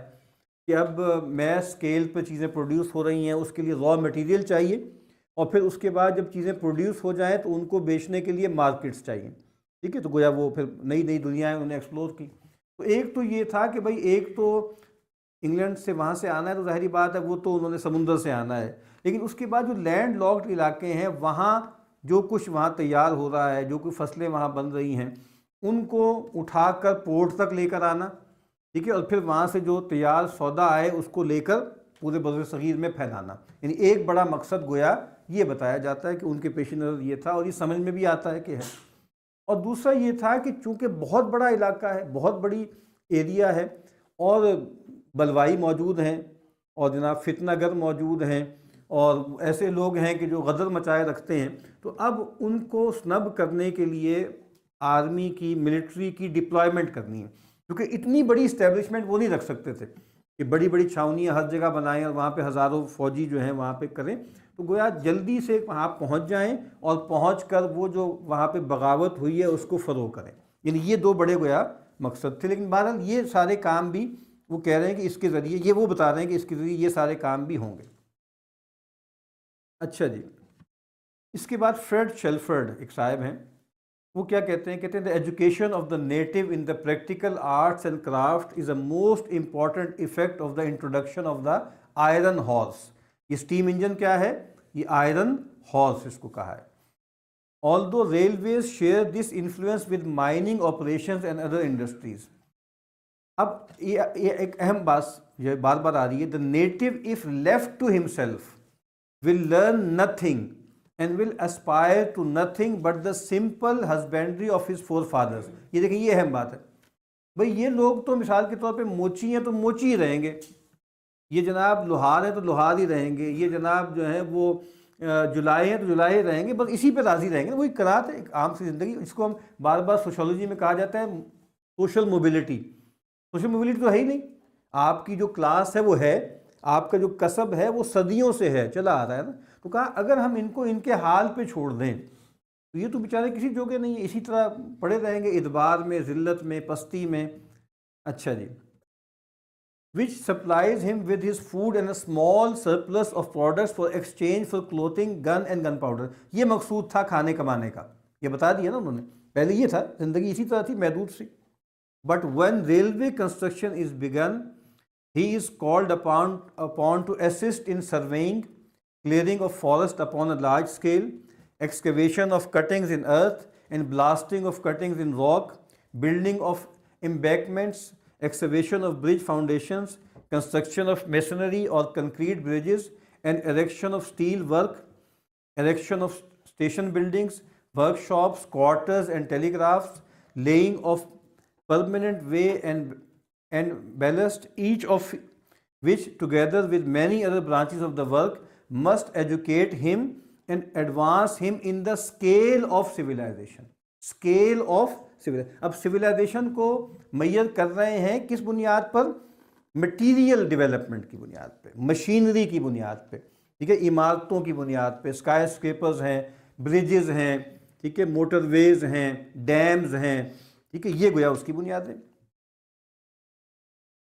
کہ اب میس اسکیل پہ چیزیں پروڈیوس ہو رہی ہیں, اس کے لیے را مٹیریل چاہیے, اور پھر اس کے بعد جب چیزیں پروڈیوس ہو جائیں تو ان کو بیچنے کے لیے مارکیٹس چاہیے, ٹھیک ہے. تو گویا وہ پھر نئی نئی دنیایں انہوں نے ایکسپلور کی. تو ایک تو یہ تھا کہ بھائی ایک تو انگلینڈ سے وہاں سے آنا ہے تو ظاہری بات ہے وہ تو انہوں نے سمندر سے آنا ہے, لیکن اس کے بعد جو لینڈ لاکڈ علاقے ہیں وہاں جو کچھ وہاں تیار ہو رہا ہے, جو کچھ فصلیں وہاں بن رہی ہیں, ان کو اٹھا کر پورٹ تک لے کر آنا, ٹھیک ہے, اور پھر وہاں سے جو تیار سودا آئے اس کو لے کر پورے بر صغیر میں پھیلانا. یعنی ایک بڑا مقصد گویا یہ بتایا جاتا ہے کہ ان کے پیش نظر یہ تھا, اور یہ سمجھ میں بھی آتا ہے کہ ہے. اور دوسرا یہ تھا کہ چونکہ بہت بڑا علاقہ ہے, بہت بڑی ایریا ہے, اور بلوائی موجود ہیں, اور جناب فتنہ گر موجود ہیں, اور ایسے لوگ ہیں کہ جو غدر مچائے رکھتے ہیں, تو اب ان کو سنب کرنے کے لیے آرمی کی, ملٹری کی ڈپلائمنٹ کرنی ہے, کیونکہ اتنی بڑی اسٹیبلشمنٹ وہ نہیں رکھ سکتے تھے کہ بڑی بڑی چھاونیاں ہر جگہ بنائیں اور وہاں پہ ہزاروں فوجی جو ہیں وہاں پہ کریں. تو گویا جلدی سے وہاں پہنچ جائیں اور پہنچ کر وہ جو وہاں پہ بغاوت ہوئی ہے اس کو فروغ کریں. یعنی یہ دو بڑے گویا مقصد تھے. لیکن بہرحال یہ سارے کام بھی وہ کہہ رہے ہیں کہ اس کے ذریعے, یہ وہ بتا رہے ہیں کہ اس کے ذریعے یہ سارے کام بھی ہوں گے. اچھا جی, اس کے بعد فریڈ شیلفرڈ ایک صاحب ہیں, وہ کیا کہتے ہیں the education of the native in the practical arts and craft is a most important effect of the introduction of the iron horse. یہ اسٹیم انجن کیا ہے؟ یہ آئرن ہارس اس کو کہا ہے. although railways share this influence with mining operations and other industries. اب یہ ایک اہم بات یہ بار بار آ رہی ہے, the native if left to himself will learn nothing and will aspire to nothing but the simple husbandry of his forefathers. یہ دیکھیں یہ اہم بات ہے. بھئی یہ لوگ تو مثال کے طور پہ موچی ہیں تو موچی ہی رہیں گے, یہ جناب لوہار ہیں تو لوہار ہی رہیں گے, یہ جناب جو ہیں وہ جلائے ہیں تو جلائے رہیں گے, بس اسی پہ راضی رہیں گے. وہی قرات ہے ایک عام سی زندگی. اس کو ہم بار بار سوشولوجی میں کہا جاتا ہے سوشل موبلٹی. سوشل موبلٹی تو ہے ہی نہیں. آپ کی جو کلاس ہے وہ ہے, آپ کا جو کسب ہے وہ صدیوں سے ہے, چلا آ رہا ہے نا. تو کہا اگر ہم ان کو ان کے حال پہ چھوڑ دیں تو یہ تو بیچارے کسی جوگے نہیں ہیں, اسی طرح پڑے رہیں گے ادبار میں, ذلت میں, پستی میں. اچھا جی, which supplies him with his food and a small surplus of products for exchange for clothing, gun and gunpowder. یہ مقصود تھا کھانے کمانے کا, یہ بتا دیا نا انہوں نے. پہلے یہ تھا, زندگی اسی طرح تھی, محدود سی. But when railway construction is begun, he is called upon to assist in surveying, clearing of forest upon a large scale, excavation of cuttings in earth and blasting of cuttings in rock, building of embankments, excavation of bridge foundations, construction of masonry or concrete bridges, and erection of steel work, erection of station buildings, workshops, quarters and telegraphs, laying of permanent way and ballast, each of which together with many other branches of the work must educate him and advance him in the scale of civilization. Scale of civilization. اب civilization کو mayor کر رہے ہیں کس بنیاد پر؟ Material development کی بنیاد پہ, مشینری کی بنیاد پہ, ٹھیک ہے, عمارتوں کی بنیاد پہ. اسکائی اسکیپرز ہیں, بریجز ہیں, ٹھیک ہے, موٹر ویز ہیں, ڈیمز ہیں, ٹھیک ہے, یہ گویا اس کی بنیاد ہے.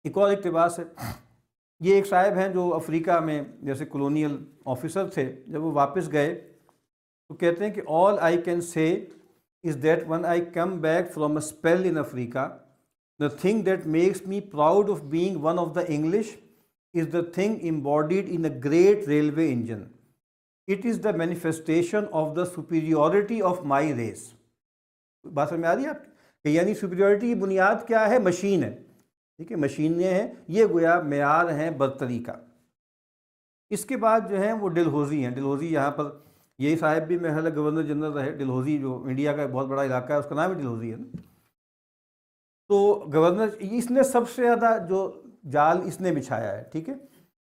ایک اور اقتباس ہے, یہ ایک صاحب ہیں جو افریقہ میں جیسے کولونیل آفیسر تھے, جب وہ واپس گئے تو کہتے ہیں کہ all I can say is that when I come back from a spell in Africa, the thing that makes me proud of being one of the English is the thing embodied in a great railway engine. It is the manifestation of the superiority of my race. بات سمجھ میں آ رہی ہے آپ کی؟ یعنی superiority کی بنیاد کیا ہے؟ مشین ہے, ٹھیک ہے, مشینیں ہیں, یہ گویا معیار ہیں برتری کا. اس کے بعد جو ہیں وہ ڈلہوزی ہیں. ڈلہوزی یہاں پر یہی صاحب بھی محل گورنر جنرل رہے. ڈلہوزی جو انڈیا کا بہت بڑا علاقہ ہے اس کا نام ہی ڈلہوزی ہے نا. تو گورنر, اس نے سب سے زیادہ جو جال اس نے بچھایا ہے, ٹھیک ہے.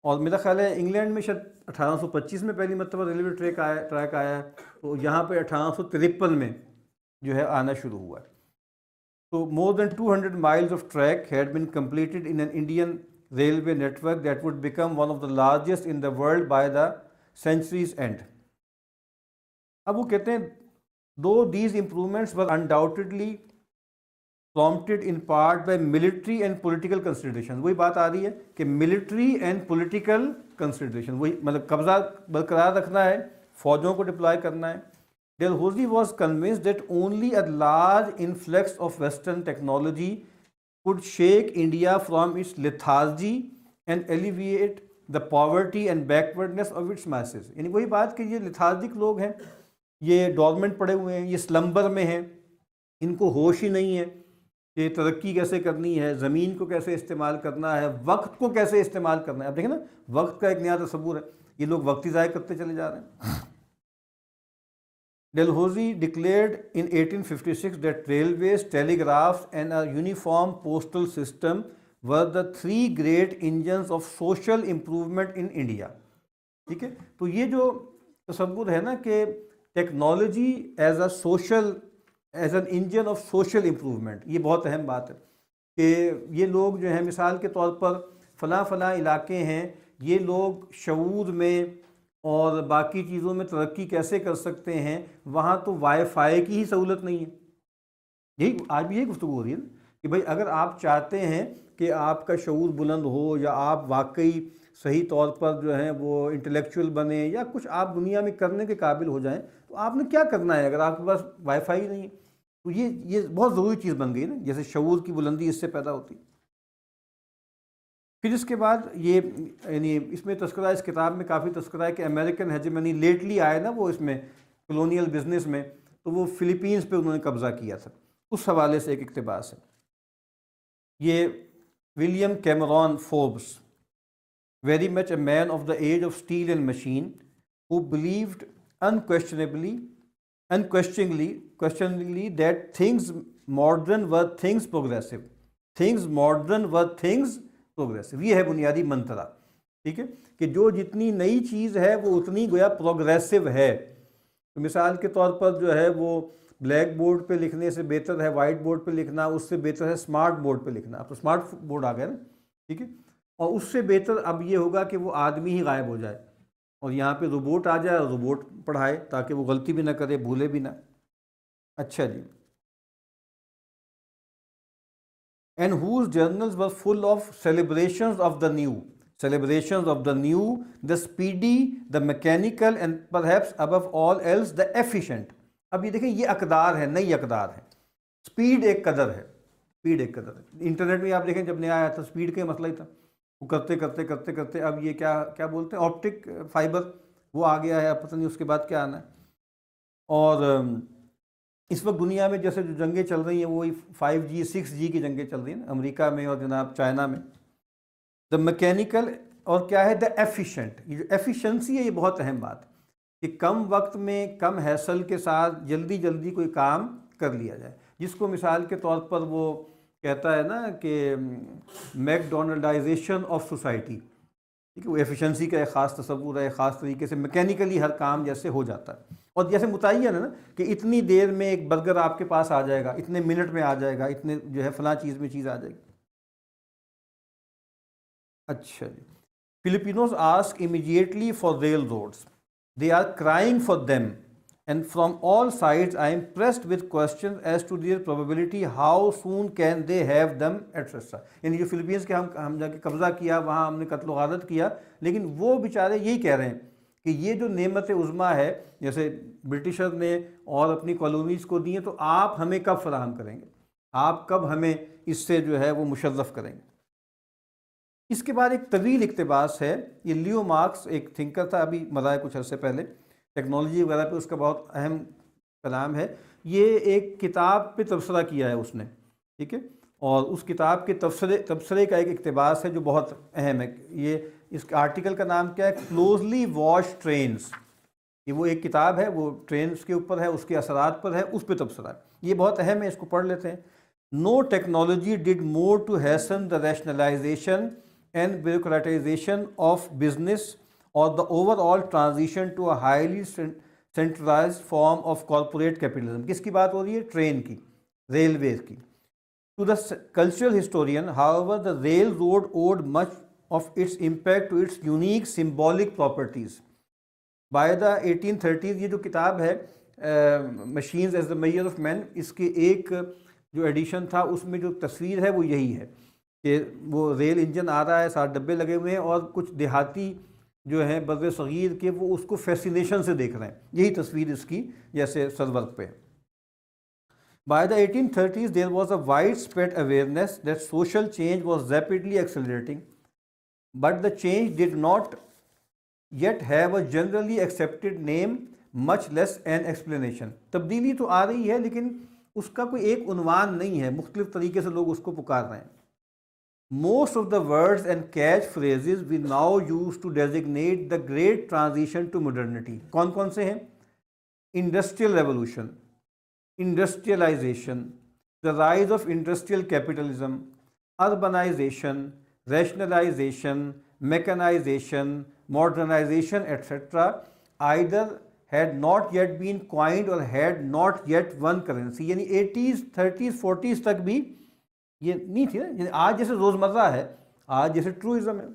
اور میرا خیال ہے انگلینڈ میں شاید 1825 میں پہلی مرتبہ ریلوے ٹریک آیا ہے, تو یہاں پہ 1853 میں جو ہے آنا شروع ہوا ہے. تو more than 200 miles of track had been completed in an Indian railway network that would become one of the largest in the world by the century's end. اب وہ کہتے ہیں though these improvements were undoubtedly prompted in part by military and political considerations. وہی بات آ رہی ہے کہ military and political consideration, وہی مطلب قبضہ برقرار رکھنا ہے, فوجوں کو ڈپلائے کرنا ہے. Dalhousie was convinced that only a large influx of Western technology could shake India from its lethargy and alleviate the poverty and backwardness of its masses. یعنی وہی بات کہ یہ lethargic لوگ ہیں, یہ ڈورمنٹ پڑے ہوئے ہیں, یہ سلمبر میں ہیں, ان کو ہوش ہی نہیں ہے کہ ترقی کیسے کرنی ہے, زمین کو کیسے استعمال کرنا ہے, وقت کو کیسے استعمال کرنا ہے. اب دیکھیں نا, وقت کا ایک نیا تصور ہے, یہ لوگ وقت ہی ضائع کرتے چلے جا رہے ہیں. Dalhousie declared in 1856 that railways, telegraphs and a uniform postal system were the three great engines of social improvement in India. ٹھیک ہے, تو یہ جو تصور ہے نا کہ technology as an engine of social improvement, یہ بہت اہم بات ہے کہ یہ لوگ جو ہیں مثال کے طور پر فلاں فلاں علاقے ہیں, یہ لوگ شعور میں اور باقی چیزوں میں ترقی کیسے کر سکتے ہیں, وہاں تو وائی فائی کی ہی سہولت نہیں ہے. یہی آج بھی یہی گفتگو ہو رہی ہے نا کہ بھائی اگر آپ چاہتے ہیں کہ آپ کا شعور بلند ہو یا آپ واقعی صحیح طور پر جو ہیں وہ انٹلیکچوئل بنیں یا کچھ آپ دنیا میں کرنے کے قابل ہو جائیں, تو آپ نے کیا کرنا ہے اگر آپ کے پاس وائی فائی نہیں ہے. تو یہ بہت ضروری چیز بن گئی نا، جیسے شعور کی بلندی اس سے پیدا ہوتی۔ پھر اس کے بعد یہ یعنی اس میں تذکرہ، اس کتاب میں کافی تذکرہ ہے کہ امریکن ہیجمنی لیٹلی آئے نا وہ اس میں کلونیل بزنس میں، تو وہ فلپینز پہ انہوں نے قبضہ کیا تھا، اس حوالے سے ایک اقتباس ہے۔ یہ William Cameron Forbes, very much a man of the age of steel and machine who believed unquestioningly that things modern were things progressive. Things modern were things progressive. یہ ہے بنیادی منترا، ٹھیک ہے، کہ جو جتنی نئی چیز ہے وہ اتنی گویا پروگریسو ہے۔ تو مثال کے طور پر جو ہے وہ بلیک بورڈ پہ لکھنے سے بہتر ہے وائٹ بورڈ پہ لکھنا، اس سے بہتر ہے اسمارٹ بورڈ پہ لکھنا۔ اب تو اسمارٹ بورڈ آ گیا نا، ٹھیک ہے، اور اس سے بہتر اب یہ ہوگا کہ وہ آدمی ہی غائب ہو جائے اور یہاں پہ روبوٹ آ جائے اور روبوٹ پڑھائے تاکہ وہ غلطی بھی نہ کرے، بھولے بھی نہ۔ اچھا جی، and whose journals were full of celebrations of the new, the speedy, the mechanical, and perhaps above all else the efficient. اب یہ دیکھیں، یہ اقدار ہے، نئی اقدار ہے۔ سپیڈ ایک قدر ہے، انٹرنیٹ میں آپ دیکھیں جب نیا آیا تھا سپیڈ کا مسئلہ ہی تھا، وہ کرتے کرتے کرتے کرتے اب یہ کیا بولتے ہیں، آپٹک فائبر، وہ آ گیا ہے، اب پتہ نہیں اس کے بعد کیا آنا ہے۔ اور اس وقت دنیا میں جیسے جو جنگیں چل رہی ہیں وہی 5G 6G کی جنگیں چل رہی ہیں امریکہ میں اور جناب چائنا میں۔ دا میکینیکل، اور کیا ہے، دا ایفیشینٹ، یہ جو ایفیشنسی ہے یہ بہت اہم بات ہے کہ کم وقت میں کم حیصل کے ساتھ جلدی جلدی کوئی کام کر لیا جائے، جس کو مثال کے طور پر وہ کہتا ہے نا کہ میک ڈونلڈائزیشن آف سوسائٹی، ٹھیک ہے، وہ ایفیشنسی کا ایک خاص تصور ہے، خاص طریقے سے میکینیکلی ہر کام جیسے ہو جاتا ہے، اور جیسے متعین ہے نا کہ اتنی دیر میں ایک برگر آپ کے پاس آ جائے گا، اتنے منٹ میں آ جائے گا، اتنے جو ہے فلاں چیز میں چیز آ جائے گی۔ اچھا جی، Filipinos ask immediately for railroads, they are crying for them, and from all sides I am pressed with questions as to their probability, how soon can they have them, etc. یعنی جو فلپینز کے ہم جا کے قبضہ کیا، وہاں ہم نے قتل و غارت کیا، لیکن وہ بیچارے یہی کہہ رہے ہیں کہ یہ جو نعمت عظمیٰ ہے جیسے برٹشر نے اور اپنی کالونیز کو دی ہیں، تو آپ ہمیں کب فراہم کریں گے، آپ کب ہمیں اس سے جو ہے وہ مشرف کریں گے۔ اس کے بعد ایک طویل اقتباس ہے، یہ لیو مارکس ایک تھنکر تھا، ابھی مر کچھ عرصے پہلے، ٹیکنالوجی وغیرہ پہ اس کا بہت اہم کلام ہے۔ یہ ایک کتاب پہ تبصرہ کیا ہے اس نے، ٹھیک ہے، اور اس کتاب کے تبصرے کا ایک اقتباس ہے جو بہت اہم ہے۔ یہ اس آرٹیکل کا نام کیا ہے، کلوزلی واچ ٹرینز۔ یہ وہ ایک کتاب ہے، وہ ٹرینز کے اوپر ہے، اس کے اثرات پر ہے، اس پہ تبصرہ ہے، یہ بہت اہم ہے، اس کو پڑھ لیتے ہیں۔ No technology did more to hasten the rationalisation and bureaucratisation of business or the overall transition to a highly centralized form of corporate capitalism. کس کی بات ہو رہی ہے؟ ٹرین کی، ریلویز کی۔ To the cultural historian, however, the railroad owed much of its impact to its unique symbolic properties. By the 1830s، یہ جو کتاب ہے Machines as the Measure of Men، اس کے ایک جو ایڈیشن تھا اس میں جو تصویر ہے وہ یہی ہے کہ وہ ریل انجن آ رہا ہے، 7 ڈبے لگے ہوئے ہیں، اور کچھ دیہاتی جو ہیں بر صغیر کے وہ اس کو فیسینیشن سے دیکھ رہے ہیں، یہی تصویر اس کی جیسے سرورق پہ۔ By the 1830s there was a widespread awareness that social change was rapidly accelerating, but the change did not yet have a generally accepted name, much less an explanation. تبدیلی تو آ رہی ہے لیکن اس کا کوئی ایک عنوان نہیں ہے، مختلف طریقے سے لوگ اس کو پکار رہے ہیں۔ Most of the words and catch phrases we now use to designate the great transition to modernity کون کون سے ہیں؟ Industrial revolution, industrialization, the rise of industrial capitalism, urbanization, rationalization, mechanization, modernization, etc. either had not yet been coined or had not yet won currency. یعنی 80s 30s 40s تک بھی یہ نہیں تھی نا، یعنی آج جیسے روزمرہ ہے، آج جیسے ٹروئزم ہے۔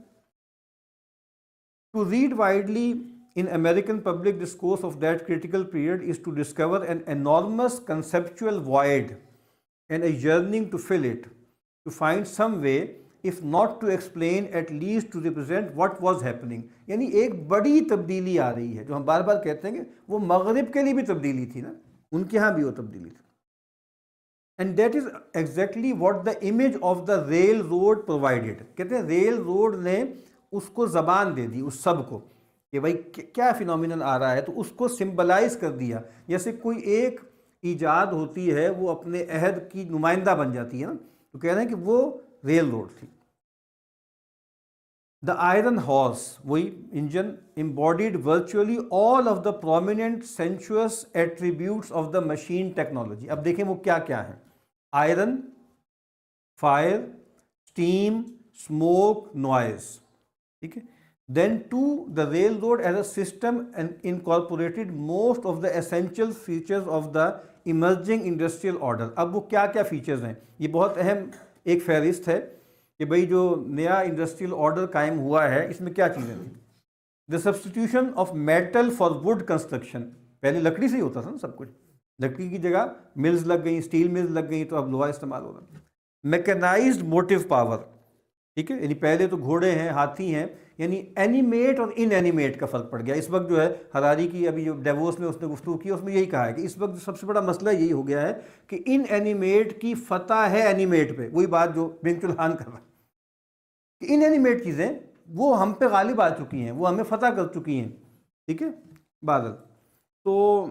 To read widely in American public discourse of that critical period is to discover an enormous conceptual void and a yearning to fill it, to find some way if not to explain at least to represent what was happening. یعنی ایک بڑی تبدیلی آ رہی ہے جو ہم بار بار کہتے ہیں کہ وہ مغرب کے لیے بھی تبدیلی تھی نا، ان کے ہاں بھی وہ تبدیلی تھی۔ And that is exactly what the image of the railroad provided. کہتے ہیں ریل روڈ نے اس کو زبان دے دی اس سب کو کہ بھائی کیا فینومینل آ رہا ہے، تو اس کو سمبلائز کر دیا. جیسے کوئی ایک ایجاد ہوتی ہے وہ اپنے عہد کی نمائندہ بن جاتی ہے نا، تو کہہ رہے ہیں کہ وہ ریل روڈ تھی. دا آئرن ہارس، وہی engine, embodied virtually all of the prominent sensuous attributes of the machine technology. اب دیکھیں وہ کیا کیا ہیں: iron, fire, steam, smoke, noise. ٹھیک ہے. Then to the railroad as a system incorporated most of the essential features of the emerging industrial order. اب وہ کیا کیا فیچرز ہیں، یہ بہت اہم ایک فہرست ہے کہ بھئی جو نیا انڈسٹریل آرڈر قائم ہوا ہے اس میں کیا چیزیں تھیں. The substitution of metal for wood construction. پہلے لکڑی سے ہی ہوتا تھا نا سب کچھ، لکڑی کی جگہ ملز لگ گئیں، اسٹیل ملز لگ گئیں، تو اب لوہا استعمال ہو رہا ہے. میکینائزڈ موٹیو پاور. ٹھیک ہے، یعنی پہلے تو گھوڑے ہیں، ہاتھی ہیں، یعنی اینیمیٹ اور ان اینیمیٹ کا فرق پڑ گیا. اس وقت جو ہے ہراری کی ابھی جو ڈیووس میں اس نے گفتگو کی اس میں یہی کہا ہے کہ اس وقت سب سے بڑا مسئلہ یہی ہو گیا ہے کہ ان اینیمیٹ کی فتح ہے اینیمیٹ پہ. وہی بات جو بن چلحان کر رہا ہے کہ ان اینیمیٹ چیزیں وہ ہم پہ غالب آ چکی ہیں، وہ ہمیں فتح کر چکی ہیں. ٹھیک ہے. بادل. تو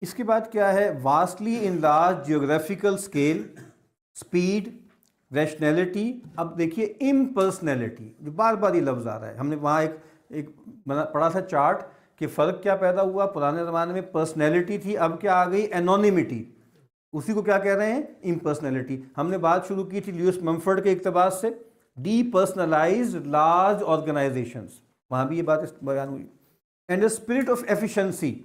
اس کے بعد کیا ہے؟ Vastly enlarge geographical scale, speed, rationality. اب دیکھیے امپرسنلٹی، جو بار بار یہ لفظ آ رہا ہے. ہم نے وہاں ایک پڑھا تھا چارٹ کہ فرق کیا پیدا ہوا. پرانے زمانے میں پرسنالٹی تھی، اب کیا آ گئی؟ انونیمٹی. اسی کو کیا کہہ رہے ہیں؟ امپرسنلٹی. ہم نے بات شروع کی تھی لیوس ممفرڈ کے اقتباس سے، ڈی پرسنلائزڈ لارج آرگنائزیشنس، وہاں بھی یہ بات بیان ہوئی. And a spirit of efficiency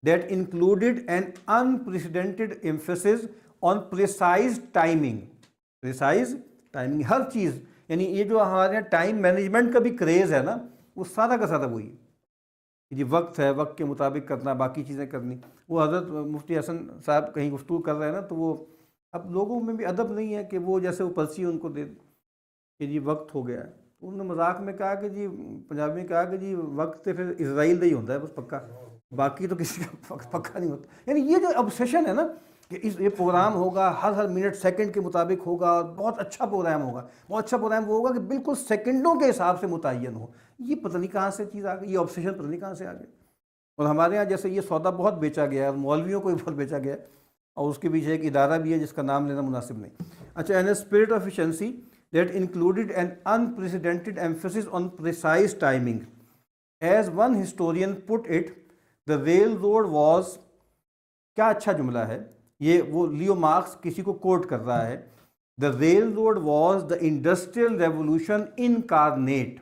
that included an unprecedented emphasis on precise timing. precise timing ہر چیز، یعنی یہ جو ہمارے یہاں ٹائم مینجمنٹ کا بھی کریز ہے نا، وہ سارا کا سارا وہی ہے. یہ وقت ہے، وقت کے مطابق کرنا، باقی چیزیں کرنی. وہ حضرت مفتی حسن صاحب کہیں گفتگو کر رہے ہیں نا، تو وہ اب لوگوں میں بھی ادب نہیں ہے کہ وہ جیسے وہ پرچی ان کو دے کہ جی وقت ہو گیا ہے. انہوں نے مذاق میں کہا کہ جی، پنجابی میں کہا کہ جی وقت تو پھر اسرائیل دا ہی ہوتا ہے بس پکا، باقی تو کسی کا پکا نہیں ہوتا. یعنی یہ جو obsession ہے نا کہ یہ پروگرام ہوگا، ہر منٹ سیکنڈ کے مطابق ہوگا، بہت اچھا پروگرام ہوگا، بہت اچھا پروگرام وہ ہوگا کہ بالکل سیکنڈوں کے حساب سے متعین ہو. یہ پتہ نہیں کہاں سے چیز آ گئی، یہ obsession پتہ نہیں کہاں سے آ گئی. اور ہمارے ہاں جیسے یہ سودا بہت بیچا گیا ہے، اور مولویوں کو بھی بہت بیچا گیا ہے، اور اس کے پیچھے ایک ادارہ بھی ہے جس کا نام لینا مناسب نہیں. اچھا. And a spirit of efficiency that included an unprecedented emphasis on precise timing. As one historian put it, the railroad was، کیا اچھا جملہ ہے یہ، وہ لیو مارکس کسی کو کوٹ کر رہا ہے، the railroad was the industrial revolution incarnate.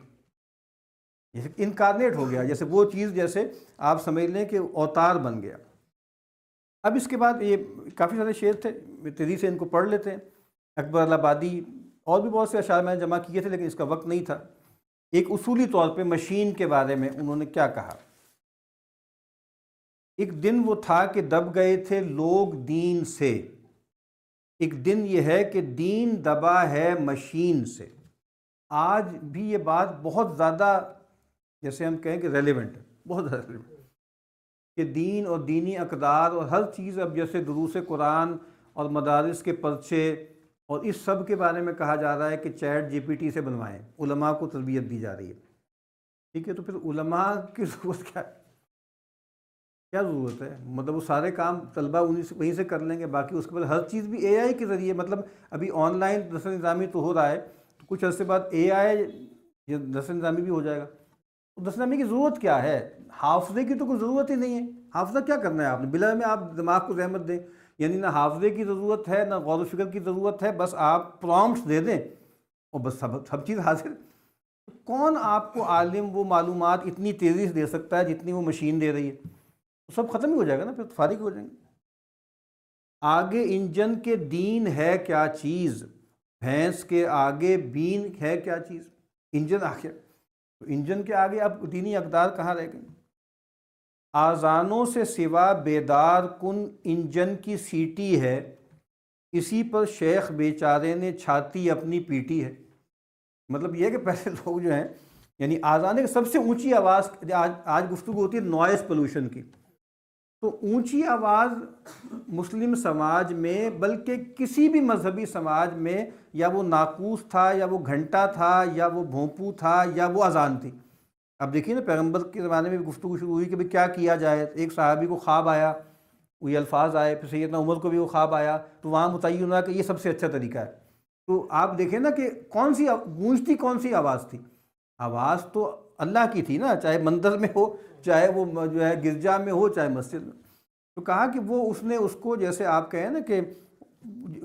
جیسے انکارنیٹ ہو گیا، جیسے وہ چیز جیسے آپ سمجھ لیں کہ اوتار بن گیا. اب اس کے بعد یہ کافی سارے شعر تھے، تیزی سے ان کو پڑھ لیتے ہیں. اکبر الہٰبادی اور بھی بہت سے اشعار میں نے جمع کیے تھے لیکن اس کا وقت نہیں تھا. ایک اصولی طور پہ مشین کے بارے میں انہوں نے کیا کہا: ایک دن وہ تھا کہ دب گئے تھے لوگ دین سے، ایک دن یہ ہے کہ دین دبا ہے مشین سے. آج بھی یہ بات بہت زیادہ، جیسے ہم کہیں کہ ریلیونٹ ہے، بہت زیادہ ریلیونٹ، کہ دین اور دینی اقدار اور ہر چیز اب جیسے دروس قرآن اور مدارس کے پرچے اور اس سب کے بارے میں کہا جا رہا ہے کہ چیٹ جی پی ٹی سے بنوائیں، علماء کو تربیت دی جا رہی ہے. ٹھیک ہے. تو پھر علماء کی ضرورت کیا ضرورت ہے؟ مطلب وہ سارے کام طلبہ وہیں سے کر لیں گے، باقی اس کے بعد ہر چیز بھی اے آئی کے ذریعے. مطلب ابھی آن لائن درس نظامی تو ہو رہا ہے، تو کچھ عرصے بعد اے آئی یا درس نظامی بھی ہو جائے گا. تو درس نظامی کی ضرورت کیا ہے؟ حافظے کی تو کوئی ضرورت ہی نہیں ہے. حافظہ کیا کرنا ہے آپ نے؟ بلا میں آپ دماغ کو زحمت دیں، یعنی نہ حافظے کی ضرورت ہے، نہ غور و فکر کی ضرورت ہے، بس آپ پرومپٹس دے دیں اور بس سب چیز حاصل. کون آپ کو عالم وہ معلومات اتنی تیزی سے دے سکتا ہے جتنی وہ مشین دے رہی ہے؟ سب ختم ہی ہو جائے گا نا، پھر فارغ ہو جائیں گے. آگے انجن کے دین ہے کیا چیز، بھینس کے آگے بین ہے کیا چیز. انجن آگے، تو انجن کے آگے اب دینی اقدار کہاں رہ گئے؟ آذانوں سے سوا بیدار کن انجن کی سیٹی ہے، اسی پر شیخ بیچارے نے چھاتی اپنی پیٹی ہے. مطلب یہ کہ پہلے لوگ جو ہیں، یعنی آذان کی سب سے اونچی آواز، آج گفتگو ہوتی ہے نوائز پولوشن کی، تو اونچی آواز مسلم سماج میں، بلکہ کسی بھی مذہبی سماج میں، یا وہ ناقوس تھا، یا وہ گھنٹا تھا، یا وہ بھونپو تھا، یا وہ اذان تھی۔ اب دیکھیے نا، پیغمبر کے زمانے میں بھی گفتگو شروع ہوئی کہ بھئی کیا کیا جائے۔ ایک صحابی کو خواب آیا، وہ یہ الفاظ آئے، پھر سیدنا عمر کو بھی وہ خواب آیا، تو وہاں متعین ہوا کہ یہ سب سے اچھا طریقہ ہے۔ تو آپ دیکھیں نا کہ کون سی گونجتی کون سی آواز تھی؟ آواز تو اللہ کی تھی نا، چاہے مندر میں ہو، چاہے وہ جو ہے گرجا میں ہو، چاہے مسجد میں۔ تو کہا کہ وہ اس نے اس کو، جیسے آپ کہیں نا کہ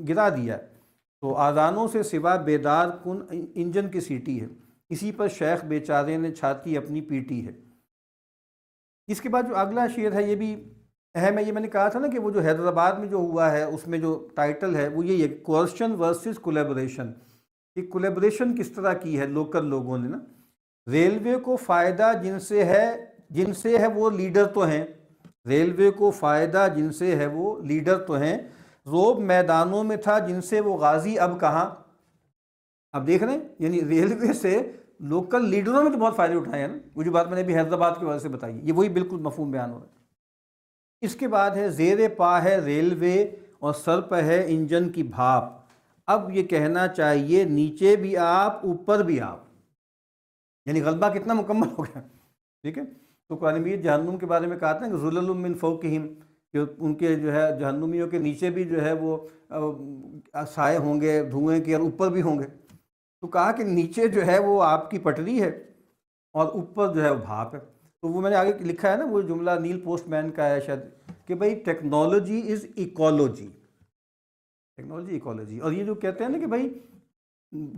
گرا دیا۔ تو آذانوں سے سوا بیدار کن انجن کی سیٹی ہے، اسی پر شیخ بیچارے نے چھاتی اپنی پیٹی ہے۔ اس کے بعد جو اگلا شعر ہے یہ بھی اہم ہے۔ یہ میں نے کہا تھا نا کہ وہ جو حیدرآباد میں جو ہوا ہے، اس میں جو ٹائٹل ہے وہ یہی ہے، کوشچن ورسز کولیبوریشن۔ یہ کولیبوریشن کس طرح کی ہے لوکل لوگوں نے نا۔ ریلوے کو فائدہ جن سے ہے وہ لیڈر تو ہیں، ریلوے کو فائدہ جن سے ہے وہ لیڈر تو ہیں، روب میدانوں میں تھا جن سے وہ غازی اب کہاں۔ اب دیکھ رہے ہیں، یعنی ریلوے سے لوکل لیڈروں نے تو بہت فائدے اٹھائے ہیں نا، وہ جو بات میں نے ابھی حیدرآباد کی وجہ سے بتائی، یہ وہی بالکل مفہوم بیان ہو رہا ہے۔ اس کے بعد ہے، زیر پا ہے ریلوے اور سر پہ ہے انجن کی بھاپ، اب یہ کہنا چاہیے نیچے بھی آپ اوپر بھی آپ۔ یعنی غلبہ کتنا مکمل ہو گیا، ٹھیک ہے۔ تو قرآن مجید جہنم کے بارے میں کہتے ہیں کہ ظلل من فوقہم، کہ ان کے جو ہے جہنمیوں کے نیچے بھی جو ہے وہ سائے ہوں گے دھوئیں کے، اور اوپر بھی ہوں گے۔ تو کہا کہ نیچے جو ہے وہ آپ کی پٹری ہے، اور اوپر جو ہے وہ بھاپ ہے۔ تو وہ میں نے آگے لکھا ہے نا، وہ جملہ نیل پوسٹ مین کا ہے شاید، کہ بھئی technology is ecology, technology ecology. اور یہ جو کہتے ہیں نا کہ بھئی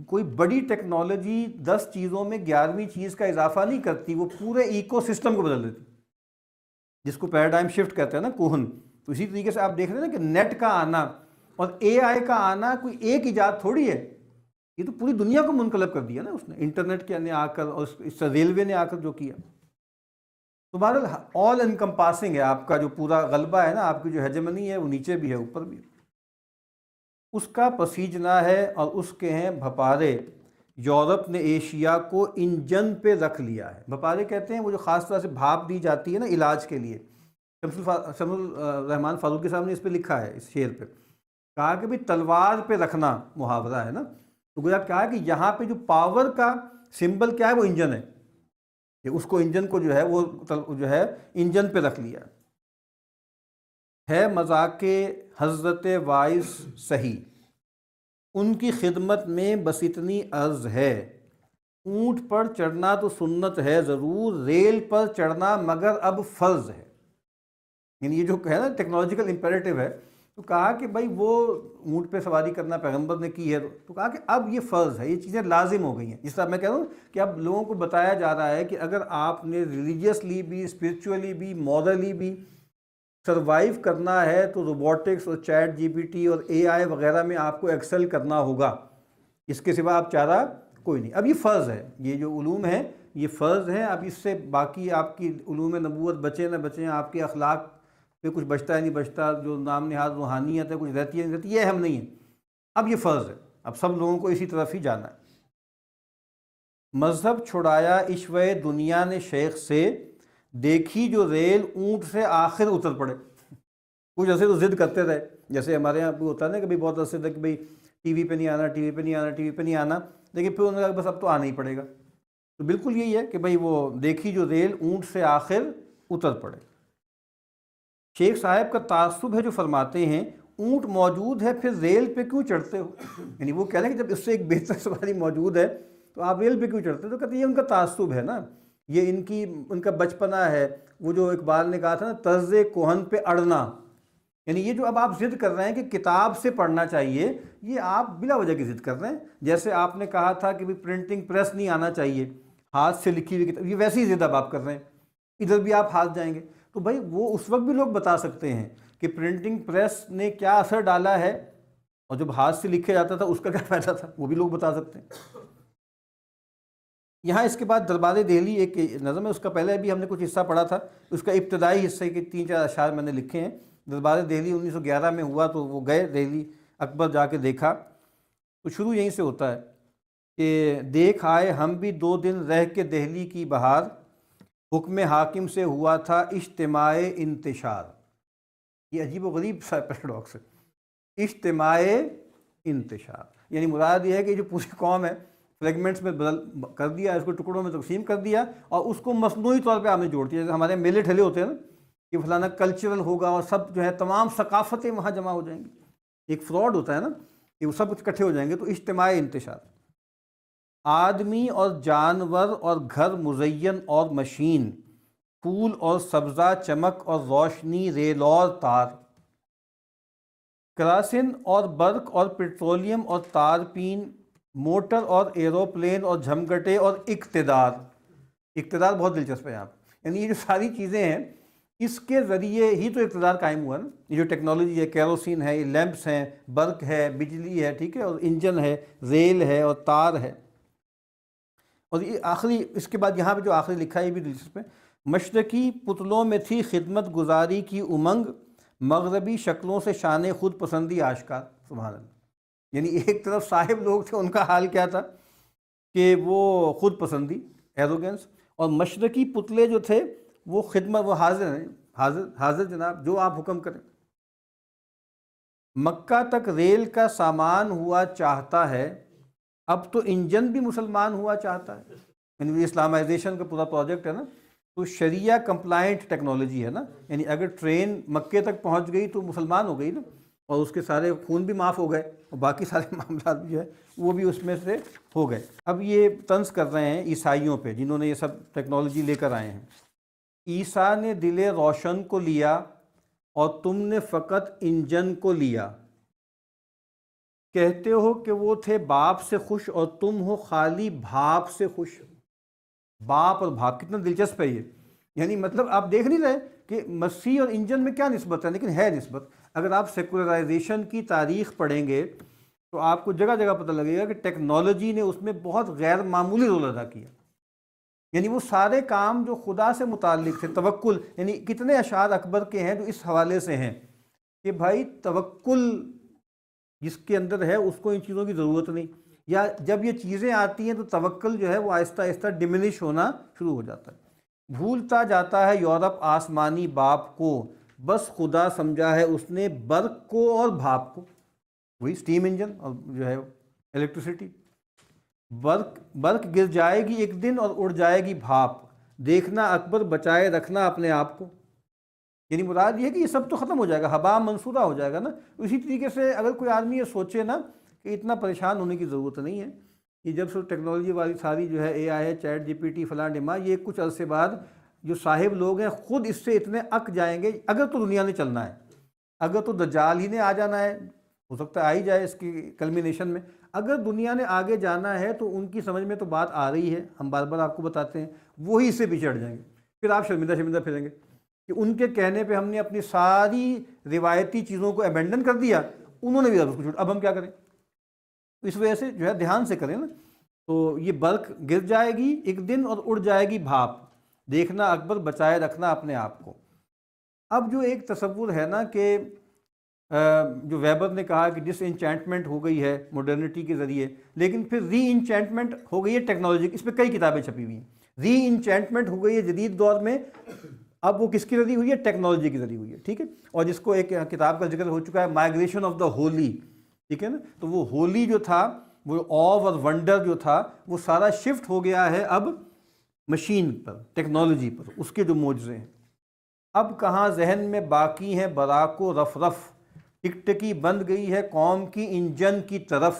کوئی بڑی ٹیکنالوجی 10 چیزوں میں 11ویں چیز کا اضافہ نہیں کرتی، وہ پورے ایکو سسٹم کو بدل دیتی، جس کو پیراڈائم شفٹ کہتے ہیں نا، کوہن۔ تو اسی طریقے سے آپ دیکھ رہے ہیں نا کہ نیٹ کا آنا اور اے آئی کا آنا کوئی ایک ایجاد تھوڑی ہے، یہ تو پوری دنیا کو منقلب کر دیا نا اس نے، انٹرنیٹ کے نے آ کر، اور اس سے ریلوے نے آ کر جو کیا۔ تو بہرحال آل انکمپاسنگ ہے آپ کا جو پورا غلبہ ہے نا، آپ کی جو ہیجمنی ہے وہ نیچے بھی ہے اوپر بھی ہے۔ اس کا پسیجنا ہے اور اس کے ہیں بھپارے، یورپ نے ایشیا کو انجن پہ رکھ لیا ہے۔ بھپارے کہتے ہیں وہ جو خاص طرح سے بھاپ دی جاتی ہے نا علاج کے لیے۔ شمس الرحمان فاروقی صاحب نے اس پہ لکھا ہے، اس شعر پہ کہا کہ بھی تلوار پہ رکھنا محاورہ ہے نا۔ تو گویا کہا کہ یہاں پہ جو پاور کا سمبل کیا ہے، وہ انجن ہے، کہ اس کو انجن کو جو ہے وہ جو ہے انجن پہ رکھ لیا ہے۔ مذاق حضرت وائس صحیح، ان کی خدمت میں بس اتنی عرض ہے، اونٹ پر چڑھنا تو سنت ہے ضرور، ریل پر چڑھنا مگر اب فرض ہے۔ یعنی یہ جو ہے نا ٹیکنالوجیکل امپیریٹو ہے، تو کہا کہ بھائی وہ اونٹ پہ سواری کرنا پیغمبر نے کی ہے، تو کہا کہ اب یہ فرض ہے، یہ چیزیں لازم ہو گئی ہیں۔ جس طرح میں کہہ رہا ہوں کہ اب لوگوں کو بتایا جا رہا ہے کہ اگر آپ نے ریلیجیسلی بھی، اسپریچولی بھی، مورلی بھی سروائیو کرنا ہے تو روبوٹکس اور چیٹ جی پی ٹی اور اے آئی وغیرہ میں آپ کو ایکسل کرنا ہوگا، اس کے سوا آپ چارہ کوئی نہیں۔ اب یہ فرض ہے، یہ جو علوم ہیں یہ فرض ہیں۔ اب اس سے باقی آپ کی علوم نبوت بچے نہ بچیں، آپ کے اخلاق پہ کچھ بچتا ہے نہیں بچتا، جو نام نہاد روحانیت ہے کچھ رہتی ہے نہیں رہتی، یہ اہم نہیں ہے۔ اب یہ فرض ہے، اب سب لوگوں کو اسی طرف ہی جانا ہے۔ مذہب چھڑایا عشوہ دنیا نے شیخ سے، دیکھی جو ریل اونٹ سے آخر اتر پڑے۔ کچھ ایسے تو ضد کرتے رہے، جیسے ہمارے یہاں بھی ہوتا ہے نا کہ بہت عرصے تک کہ بھئی ٹی وی پہ نہیں آنا، ٹی وی پہ نہیں آنا، ٹی وی پہ نہیں آنا، لیکن پھر انہوں نے کہا بس اب تو آنا ہی پڑے گا۔ تو بالکل یہی ہے کہ بھئی وہ دیکھی جو ریل اونٹ سے آخر اتر پڑے۔ شیخ صاحب کا تعصب ہے جو فرماتے ہیں اونٹ موجود ہے پھر ریل پہ کیوں چڑھتے ہو؟ یعنی وہ کہہ رہے ہیں کہ جب اس سے ایک بہتر سواری موجود ہے تو آپ ریل پہ کیوں چڑھتے ہو؟ تو کہتے ہیں یہ ان کا تعصب ہے نا، یہ ان کا بچپنا ہے۔ وہ جو اقبال نے کہا تھا نا، طرز کوہن پہ اڑنا، یعنی یہ جو اب آپ ضد کر رہے ہیں کہ کتاب سے پڑھنا چاہیے، یہ آپ بلا وجہ کی ضد کر رہے ہیں۔ جیسے آپ نے کہا تھا کہ پرنٹنگ پریس نہیں آنا چاہیے، ہاتھ سے لکھی ہوئی کتاب، یہ ویسی ہی ضد اب آپ کر رہے ہیں، ادھر بھی آپ ہاتھ جائیں گے۔ تو بھائی وہ اس وقت بھی لوگ بتا سکتے ہیں کہ پرنٹنگ پریس نے کیا اثر ڈالا ہے، اور جب ہاتھ سے لکھا جاتا تھا اس کا کیا فائدہ تھا، وہ بھی لوگ بتا سکتے ہیں۔ یہاں اس کے بعد دربار دہلی ایک نظم ہے، اس کا پہلے بھی ہم نے کچھ حصہ پڑھا تھا، اس کا ابتدائی حصے کے 3-4 اشعار میں نے لکھے ہیں۔ دربار دہلی 1911 میں ہوا، تو وہ گئے دہلی، اکبر جا کے دیکھا، تو شروع یہیں سے ہوتا ہے کہ دیکھ آئے ہم بھی 2 دن رہ کے دہلی کی بہار، حکم حاکم سے ہوا تھا اجتماع انتشار۔ یہ عجیب و غریب سا پیراڈاکس ہے، اجتماع انتشار، یعنی مراد یہ ہے کہ جو پوری قوم ہے فریگمنٹس میں بدل کر دیا، اس کو ٹکڑوں میں تقسیم کر دیا اور اس کو مصنوعی طور پہ آپ نے جوڑ دیا. جیسے ہمارے میلے ٹھیلے ہوتے ہیں نا کہ فلانا کلچرل ہوگا اور سب جو ہے تمام ثقافتیں وہاں جمع ہو جائیں گی، ایک فراڈ ہوتا ہے نا کہ وہ سب اکٹھے ہو جائیں گے. تو اجتماع انتشار، آدمی اور جانور اور گھر مزین اور مشین، پھول اور سبزہ، چمک اور روشنی، ریل اور تار، کراسن اور برق اور پیٹرولیم اور تارپین، موٹر اور ایروپلین اور جھمگٹے اور اقتدار. اقتدار بہت دلچسپ ہے یہاں پہ، یعنی یہ جو ساری چیزیں ہیں اس کے ذریعے ہی تو اقتدار قائم ہوا نا. یہ جو ٹیکنالوجی ہے، کیروسین ہے، یہ لیمپس ہیں، برق ہے، بجلی ہے، ٹھیک ہے، اور انجن ہے، ریل ہے اور تار ہے. اور یہ آخری اس کے بعد یہاں پہ جو آخری لکھا ہے یہ بھی دلچسپ ہے، مشرقی پتلوں میں تھی خدمت گزاری کی امنگ، مغربی شکلوں سے شان خود پسندی آشکار. سبحان اللہ. یعنی ایک طرف صاحب لوگ تھے، ان کا حال کیا تھا کہ وہ خود پسندی، ایروگنس، اور مشرقی پتلے جو تھے وہ خدمت، وہ حاضر ہیں، حاضر حاضر جناب، جو آپ حکم کریں. مکہ تک ریل کا سامان ہوا چاہتا ہے، اب تو انجن بھی مسلمان ہوا چاہتا ہے. یعنی اسلامائزیشن کا پورا پروجیکٹ ہے نا، تو شریعہ کمپلائنٹ ٹیکنالوجی ہے نا. یعنی اگر ٹرین مکے تک پہنچ گئی تو مسلمان ہو گئی نا، اور اس کے سارے خون بھی معاف ہو گئے اور باقی سارے معاملات بھی جو ہے وہ بھی اس میں سے ہو گئے. اب یہ طنز کر رہے ہیں عیسائیوں پہ جنہوں نے یہ سب ٹیکنالوجی لے کر آئے ہیں. عیسیٰ نے دل روشن کو لیا اور تم نے فقط انجن کو لیا، کہتے ہو کہ وہ تھے باپ سے خوش اور تم ہو خالی بھاپ سے خوش. باپ اور بھاپ، کتنا دلچسپ ہے یہ. یعنی مطلب آپ دیکھ نہیں رہے کہ مسیح اور انجن میں کیا نسبت ہے، لیکن ہے نسبت. اگر آپ سیکولرائزیشن کی تاریخ پڑھیں گے تو آپ کو جگہ جگہ پتہ لگے گا کہ ٹیکنالوجی نے اس میں بہت غیر معمولی رول ادا کیا. یعنی وہ سارے کام جو خدا سے متعلق تھے، توکل، یعنی کتنے اشعار اکبر کے ہیں جو اس حوالے سے ہیں کہ بھائی توکل جس کے اندر ہے اس کو ان چیزوں کی ضرورت نہیں، یا جب یہ چیزیں آتی ہیں تو توکل جو ہے وہ آہستہ آہستہ ڈمینش ہونا شروع ہو جاتا ہے. بھولتا جاتا ہے یورپ آسمانی باپ کو، بس خدا سمجھا ہے اس نے برق کو اور بھاپ کو. وہی اسٹیم انجن اور جو ہے الیکٹریسٹی. برق گر جائے گی ایک دن اور اڑ جائے گی بھاپ، دیکھنا اکبر بچائے رکھنا اپنے آپ کو. یعنی مراد یہ ہے کہ یہ سب تو ختم ہو جائے گا، ہبا منصورہ ہو جائے گا نا. اسی طریقے سے اگر کوئی آدمی یہ سوچے نا کہ اتنا پریشان ہونے کی ضرورت نہیں ہے، یہ جب سے ٹیکنالوجی والی ساری جو ہے اے آئی ہے، چیٹ جی پی ٹی فلاں ڈما، یہ کچھ عرصے بعد جو صاحب لوگ ہیں خود اس سے اتنے اک جائیں گے. اگر تو دنیا نے چلنا ہے، اگر تو دجال ہی نے آ جانا ہے، ہو سکتا ہے آ ہی جائے اس کی کلمینیشن میں، اگر دنیا نے آگے جانا ہے تو ان کی سمجھ میں تو بات آ رہی ہے، ہم بار بار آپ کو بتاتے ہیں، وہی سے پیچھے ہٹ جائیں گے. پھر آپ شرمندہ پھریں گے کہ ان کے کہنے پہ ہم نے اپنی ساری روایتی چیزوں کو ابینڈن کر دیا، انہوں نے بھی اس کو چھوڑا، اب ہم کیا کریں. اس وجہ سے جو ہے دھیان سے کریں نا. تو یہ برق گر جائے گی ایک دن اور اڑ جائے گی بھاپ، دیکھنا اکبر بچائے رکھنا اپنے آپ کو. اب جو ایک تصور ہے نا کہ جو ویبر نے کہا کہ ڈس انچینٹمنٹ ہو گئی ہے ماڈرنٹی کے ذریعے، لیکن پھر ری انچینٹمنٹ ہو گئی ہے ٹیکنالوجی. اس پہ کئی کتابیں چھپی ہوئی ہیں. ری انچینٹمنٹ ہو گئی ہے جدید دور میں، اب وہ کس کی ذریعے ہوئی ہے؟ ٹیکنالوجی کی ذریعے ہوئی ہے. ٹھیک ہے، اور جس کو ایک کتاب کا ذکر ہو چکا ہے، مائگریشن آف دا ہولی. ٹھیک ہے نا، تو وہ ہولی جو تھا، وہ آو اور ونڈر جو تھا، وہ سارا شفٹ ہو گیا ہے اب مشین پر، ٹیکنالوجی پر، اس کے جو معجزے ہیں. اب کہاں ذہن میں باقی ہیں براق و رف رف، ٹکٹکی بند گئی ہے قوم کی انجن کی طرف.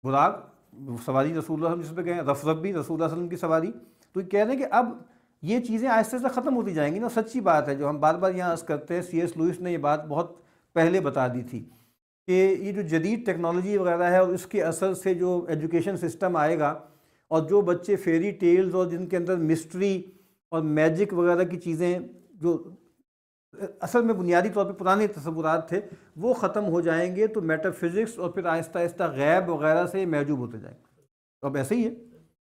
براق سواری رسول اللہ صلی اللہ علیہ وسلم جس پہ گئے، رف رف بھی رسول اللہ صلی اللہ علیہ وسلم کی سواری. تو یہ کہہ رہے ہیں کہ اب یہ چیزیں آہستہ آہستہ ختم ہوتی جائیں گی نا. سچی بات ہے جو ہم بار بار یہاں عرض کرتے ہیں، سی ایس لوئس نے یہ بات بہت پہلے بتا دی تھی کہ یہ جو جدید ٹیکنالوجی وغیرہ ہے اور اس کے اثر سے جو ایجوکیشن سسٹم آئے گا، اور جو بچے فیری ٹیلز اور جن کے اندر مسٹری اور میجک وغیرہ کی چیزیں جو اصل میں بنیادی طور پہ پرانے تصورات تھے وہ ختم ہو جائیں گے، تو میٹا فزکس اور پھر آہستہ آہستہ غیب وغیرہ سے محجوب ہوتے جائیں گے. تو اب ایسے ہی ہے،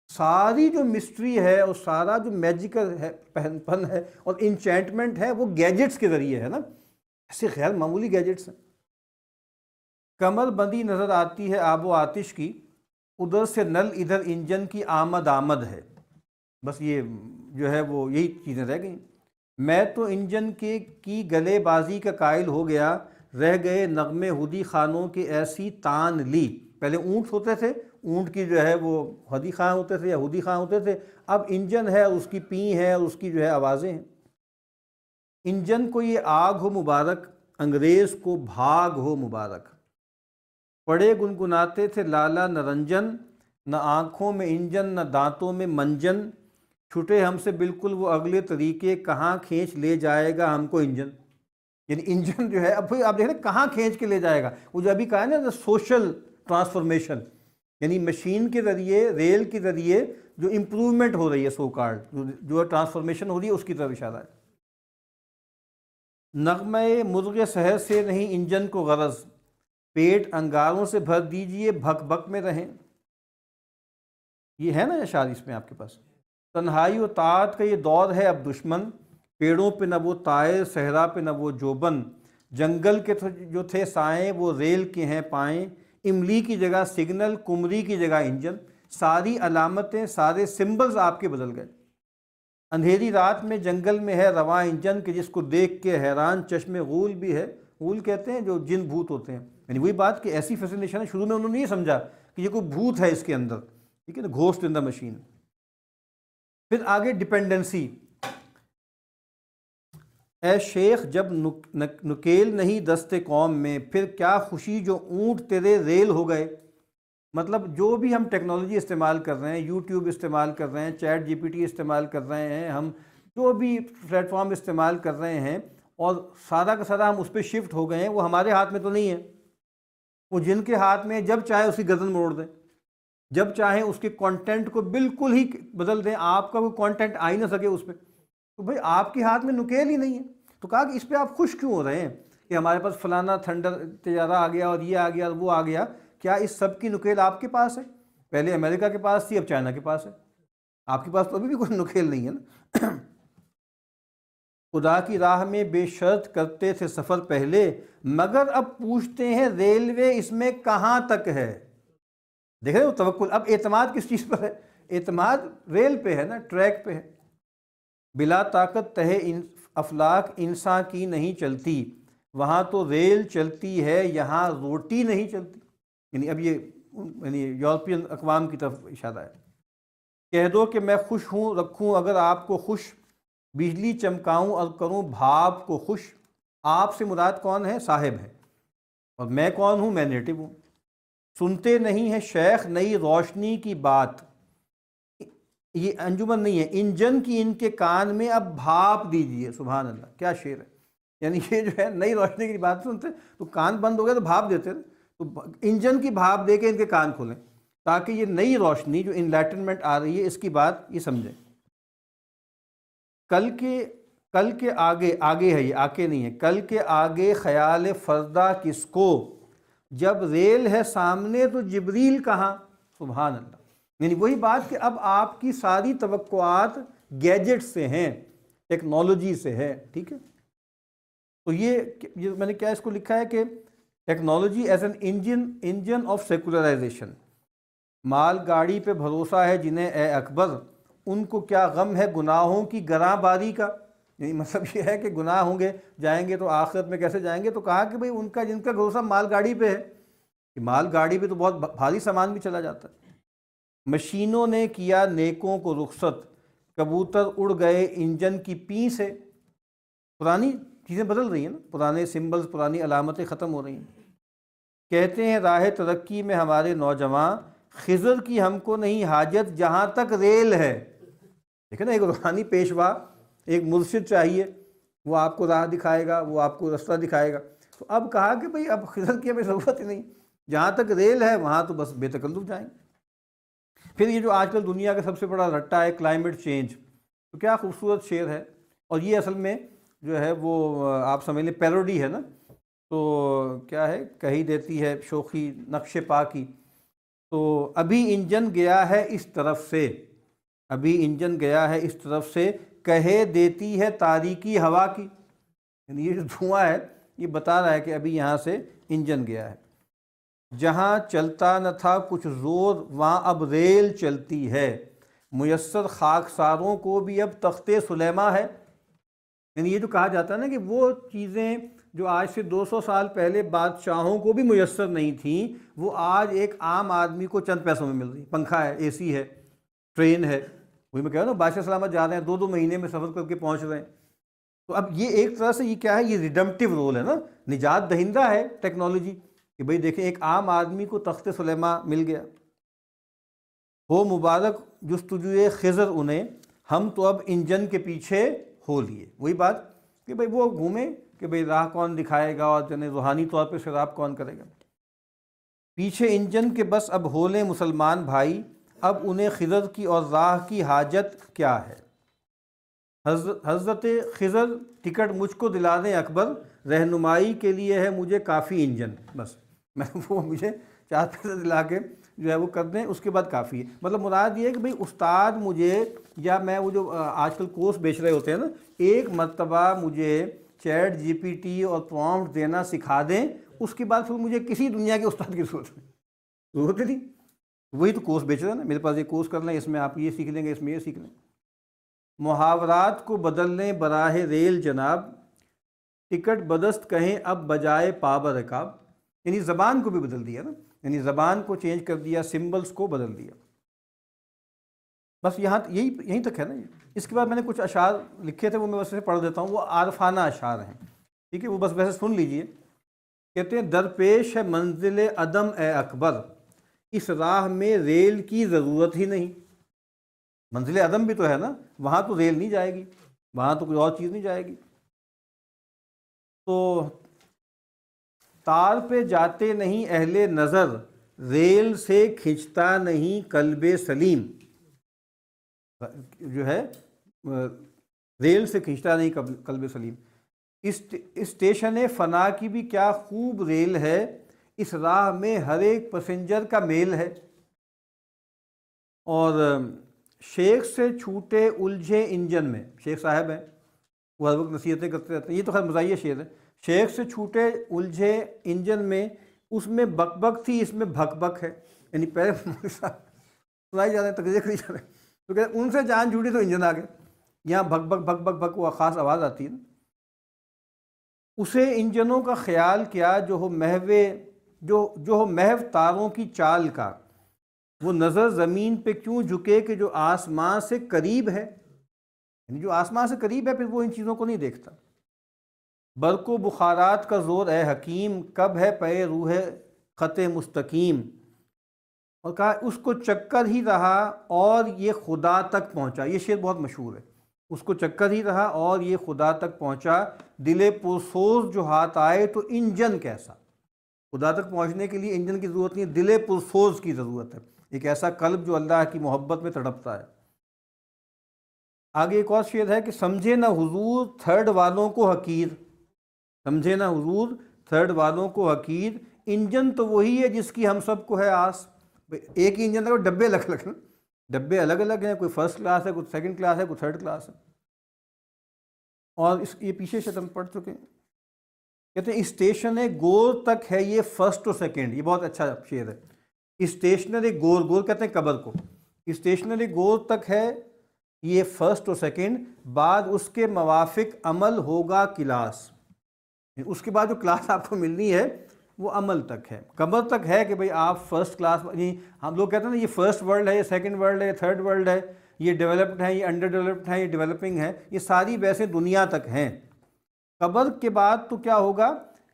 ساری جو مسٹری ہے اور سارا جو میجیکل ہے، پن ہے اور انچینٹمنٹ ہے، وہ گیجٹس کے ذریعے ہے نا. ایسے غیر معمولی گیجٹس ہیں. کمر بندی نظر آتی ہے آب و آتش کی، ادھر سے نل ادھر انجن کی آمد ہے. بس یہ جو ہے وہ یہی چیزیں رہ گئیں. میں تو انجن کی گلے بازی کا قائل ہو گیا، رہ گئے نغمے ہدی خانوں کے ایسی تان لی۔ پہلے اونٹ ہوتے تھے، اونٹ کی جو ہے وہ ہدی خان ہوتے تھے یا ہدی خان ہوتے تھے، اب انجن ہے، اس کی پیں ہے اور اس کی جو ہے آوازیں ہیں۔ انجن کو یہ آگ ہو مبارک، انگریز کو بھاگ ہو مبارک۔ پڑے گنگناتے تھے لالا نرنجن، نہ آنکھوں میں انجن نہ دانتوں میں منجن، چھٹے ہم سے بالکل وہ اگلے طریقے، کہاں کھینچ لے جائے گا ہم کو انجن۔ یعنی انجن جو ہے اب آپ دیکھ رہے ہیں کہاں کھینچ کے لے جائے گا، وہ جو ابھی کہا ہے نا سوشل ٹرانسفارمیشن، یعنی مشین کے ذریعے، ریل کے ذریعے جو امپروومنٹ ہو رہی ہے، سو کارڈ جو ٹرانسفارمیشن ہو رہی ہے، اس کی طرف اشارہ ہے۔ نغمہ مرغ سحر سے نہیں انجن کو غرض، پیٹ انگاروں سے بھر دیجئے بھک بھک میں رہیں۔ یہ ہے نا اشعار اس میں آپ کے پاس۔ تنہائی و طاعت کا یہ دور ہے اب دشمن، پیڑوں پہ نہ وہ طائر، صحرا پہ نہ وہ جوبن، جنگل کے جو تھے سائیں وہ ریل کے ہیں پائیں، املی کی جگہ سگنل، کمری کی جگہ انجن، ساری علامتیں، سارے سمبلز آپ کے بدل گئے۔ اندھیری رات میں جنگل میں ہے رواں انجن، کہ جس کو دیکھ کے حیران چشم غول بھی ہے۔ غول کہتے ہیں جو جن بھوت ہوتے ہیں، یعنی وہی بات کہ ایسی فیسینیشن ہے، شروع میں انہوں نے یہ سمجھا کہ یہ کوئی بھوت ہے اس کے اندر، ٹھیک ہے نا، گھوسٹ ان دا مشین۔ پھر آگے ڈپینڈنسی، اے شیخ جب نکیل نہیں دست قوم میں، پھر کیا خوشی جو اونٹ تیرے ریل ہو گئے۔ مطلب جو بھی ہم ٹیکنالوجی استعمال کر رہے ہیں، یوٹیوب استعمال کر رہے ہیں، چیٹ جی پی ٹی استعمال کر رہے ہیں، ہم جو بھی پلیٹ فارم استعمال کر رہے ہیں، اور سارا کا سارا ہم اس پہ شفٹ ہو گئے ہیں، وہ ہمارے ہاتھ میں تو نہیں ہے، وہ جن کے ہاتھ میں، جب چاہے اس کی گردن موڑ دیں، جب چاہیں اس کے کانٹینٹ کو بالکل ہی بدل دیں، آپ کا کوئی کانٹینٹ آ ہی نہ سکے اس پہ، تو بھئی آپ کے ہاتھ میں نکیل ہی نہیں ہے۔ تو کہا کہ اس پہ آپ خوش کیوں ہو رہے ہیں کہ ہمارے پاس فلانا تھنڈر طیارہ آ گیا اور یہ آ گیا اور وہ آ گیا، کیا اس سب کی نکیل آپ کے پاس ہے؟ پہلے امریکہ کے پاس تھی، اب چائنا کے پاس ہے، آپ کے پاس تو ابھی بھی کوئی نکیل نہیں ہے نا۔ خدا کی راہ میں بے شرط کرتے تھے سفر پہلے، مگر اب پوچھتے ہیں ریلوے اس میں کہاں تک ہے۔ دیکھ رہے ہو توکل، اب اعتماد کس چیز پر ہے؟ اعتماد ریل پہ ہے نا، ٹریک پہ ہے۔ بلا طاقت تہے افلاک انسان کی نہیں چلتی، وہاں تو ریل چلتی ہے، یہاں روٹی نہیں چلتی۔ یعنی اب یہ یعنی یورپین اقوام کی طرف اشارہ ہے۔ کہہ دو کہ میں خوش ہوں، رکھوں اگر آپ کو خوش، بجلی چمکاؤں اور کروں بھاپ کو خوش۔ آپ سے مراد کون ہے؟ صاحب ہے، اور میں کون ہوں؟ میں نیٹو ہوں۔ سنتے نہیں ہیں شیخ نئی روشنی کی بات، یہ انجمن نہیں ہے، انجن کی ان کے کان میں اب بھاپ دیجئے۔ سبحان اللہ، کیا شعر ہے! یعنی یہ جو ہے نئی روشنی کی بات سنتے تو کان بند ہو گیا تو بھاپ دیتے، تو انجن کی بھاپ دے کے ان کے کان کھولیں تاکہ یہ نئی روشنی جو انلائٹنمنٹ آ رہی ہے اس کی بات یہ سمجھیں۔ کل کے آگے، آگے ہے یہ، آگے نہیں ہے، کل کے آگے خیال فردا کس کو، جب ریل ہے سامنے تو جبریل کہاں۔ سبحان اللہ، یعنی وہی بات کہ اب آپ کی ساری توقعات گیجٹ سے ہیں، ٹیکنالوجی سے ہے، ٹھیک ہے۔ تو یہ میں نے کیا اس کو لکھا ہے کہ technology as an engine of secularisation. مال گاڑی پہ بھروسہ ہے جنہیں اے اکبر، ان کو کیا غم ہے گناہوں کی گراں باری کا۔ یعنی مطلب یہ ہے کہ گناہ ہوں گے، جائیں گے تو آخرت میں کیسے جائیں گے، تو کہا کہ بھئی ان کا جن کا بھروسہ مال گاڑی پہ ہے، کہ مال گاڑی پہ تو بہت بھاری سامان بھی چلا جاتا ہے۔ مشینوں نے کیا نیکوں کو رخصت، کبوتر اڑ گئے انجن کی پیں سے۔ پرانی چیزیں بدل رہی ہیں نا، پرانے سمبلز، پرانی علامتیں ختم ہو رہی ہیں۔ کہتے ہیں راہ ترقی میں ہمارے نوجوان، خضر کی ہم کو نہیں حاجت جہاں تک ریل ہے۔ دیکھیں نا، ایک روحانی پیشوا، ایک مرشد چاہیے، وہ آپ کو راہ دکھائے گا، وہ آپ کو رستہ دکھائے گا۔ تو اب کہا کہ بھئی اب خضر کی ہمیں ضرورت ہی نہیں، جہاں تک ریل ہے وہاں تو بس بے تکلف جائیں گے۔ پھر یہ جو آج کل دنیا کا سب سے بڑا رٹا ہے کلائمیٹ چینج، تو کیا خوبصورت شعر ہے، اور یہ اصل میں جو ہے وہ آپ سمجھ لیں پیروڈی ہے نا، تو کیا ہے، کہی دیتی ہے شوخی نقش پا کی۔ تو ابھی انجن گیا ہے اس طرف سے، ابھی انجن گیا ہے اس طرف سے، کہے دیتی ہے تاریکی ہوا کی۔ یعنی یہ جو دھواں ہے یہ بتا رہا ہے کہ ابھی یہاں سے انجن گیا ہے۔ جہاں چلتا نہ تھا کچھ زور، وہاں اب ریل چلتی ہے، میسر خاکساروں کو بھی اب تخت سلیماں ہے۔ یعنی یہ جو کہا جاتا ہے نا کہ وہ چیزیں جو آج سے 200 سال پہلے بادشاہوں کو بھی میسر نہیں تھیں، وہ آج ایک عام آدمی کو چند پیسوں میں مل رہی. پنکھا ہے، اے سی ہے، ٹرین ہے. وہی میں کہہ رہا ہوں بادشاہ سلامت جا رہے ہیں، 2 مہینے میں سفر کر کے پہنچ رہے ہیں. تو اب یہ ایک طرح سے یہ کیا ہے، یہ ریڈمپٹیو رول ہے نا، نجات دہندہ ہے ٹیکنالوجی، کہ بھئی دیکھیں ایک عام آدمی کو تخت سلیماں مل گیا. ہو مبارک جستجوئے خضر انہیں، ہم تو اب انجن کے پیچھے ہو لیے. وہی بات کہ بھئی وہ گھومیں کہ بھئی راہ کون دکھائے گا اور روحانی طور پہ شراب کون کرے گا. پیچھے انجن کے بس اب ہو لیں مسلمان بھائی، اب انہیں خضر کی اور راہ کی حاجت کیا ہے. حضرت خضر ٹکٹ مجھ کو دلا دیں اکبر، رہنمائی کے لیے ہے مجھے کافی انجن. بس میں وہ مجھے 4 پیسے دلا کے جو ہے وہ کر دیں، اس کے بعد کافی ہے. مطلب مراد یہ ہے کہ بھئی استاد مجھے، یا میں وہ جو آج کل کورس بیچ رہے ہوتے ہیں نا، ایک مرتبہ مجھے چیٹ جی پی ٹی اور پرومپٹ دینا سکھا دیں، اس کے بعد پھر مجھے کسی دنیا کے استاد کی ضرورت نہیں. وہی تو کورس بیچ رہے ہیں نا، میرے پاس یہ کورس کر لیں، اس میں آپ یہ سیکھ لیں گے، اس میں یہ سیکھ لیں. محاورات کو بدل لیں براہ ریل جناب، ٹکٹ بدست کہیں اب بجائے پابر رکاب. یعنی زبان کو بھی بدل دیا نا، یعنی زبان کو چینج کر دیا، سمبلز کو بدل دیا. بس یہاں یہیں تک ہے نا. اس کے بعد میں نے کچھ اشعار لکھے تھے، وہ میں ویسے پڑھ دیتا ہوں، وہ عارفانہ اشعار ہیں، ٹھیک ہے، وہ بس ویسے سن لیجئے. کہتے ہیں درپیش ہے منزل عدم اے اکبر، اس راہ میں ریل کی ضرورت ہی نہیں. منزل عدم بھی تو ہے نا، وہاں تو ریل نہیں جائے گی، وہاں تو کوئی اور چیز نہیں جائے گی. تو تار پہ جاتے نہیں اہل نظر، ریل سے کھنچتا نہیں قلب سلیم. جو ہے ریل سے کھنچتا نہیں قلب سلیم. اسٹیشن فنا کی بھی کیا خوب ریل ہے، اس راہ میں ہر ایک پیسنجر کا میل ہے. اور شیخ سے چھوٹے الجھے انجن میں، شیخ صاحب ہیں وہ ہر وقت نصیحتیں کرتے رہتے ہیں، یہ تو خیر مزاحیہ شعر ہے. شیخ سے چھوٹے الجھے انجن میں، اس میں بک بک تھی اس میں بھک بک ہے. یعنی پہلے سنائی جا رہے ہیں، تقریر کری جا رہے ہیں، تو کہتے ہیں ان سے جان چھوٹی تو انجن آ گئے. یہاں بھک بک بھک بک بک وہ خاص آواز آتی ہے نا. اسے انجنوں کا خیال کیا جو ہو محو تاروں کی چال کا، وہ نظر زمین پہ کیوں جھکے کہ جو آسمان سے قریب ہے. یعنی جو آسمان سے قریب ہے پھر وہ ان چیزوں کو نہیں دیکھتا. برق و بخارات کا زور اے حکیم، کب ہے پے روح خط مستقیم. اور کہا اس کو چکر ہی رہا اور یہ خدا تک پہنچا. یہ شعر بہت مشہور ہے. اس کو چکر ہی رہا اور یہ خدا تک پہنچا، دل پرسوز جو ہاتھ آئے تو انجن کیسا. خدا تک پہنچنے کے لیے انجن کی ضرورت نہیں، دل پرسوز کی ضرورت ہے، ایک ایسا قلب جو اللہ کی محبت میں تڑپتا ہے. آگے ایک اور شعر ہے کہ سمجھے نہ حضور تھرڈ والوں کو حقیر، سمجھے نہ حضور تھرڈ والوں کو حقیر، انجن تو وہی ہے جس کی ہم سب کو ہے آس. ایک ہی انجن ہے، ڈبے الگ الگ ہیں، ڈبے الگ الگ ہیں، کوئی فرسٹ کلاس ہے، کوئی سیکنڈ کلاس ہے، کوئی تھرڈ کلاس ہے. اور یہ پیچھے سے ہم پڑھ چکے ہیں. کہتے ہیں اسٹیشن گور تک ہے یہ فرسٹ اور سیکنڈ. یہ بہت اچھا شعر ہے. اسٹیشنری گور، گور کہتے ہیں قبر کو، اسٹیشنری گور تک ہے یہ فرسٹ اور سیکنڈ، بعد اس کے موافق عمل ہوگا کلاس. اس کے بعد جو کلاس آپ کو ملنی ہے وہ عمل تک ہے، قبر تک ہے کہ بھئی آپ فرسٹ کلاس. ہم لوگ کہتے ہیں نا یہ فرسٹ ورلڈ ہے، یہ سیکنڈ ورلڈ ہے، یہ تھرڈ ورلڈ ہے، یہ ڈیولپڈ ہے، یہ انڈر ڈیولپڈ ہے، یہ ڈیولپنگ ہے. یہ ساری ویسے دنیا تک ہیں. قبر کے بعد تو کیا ہوگا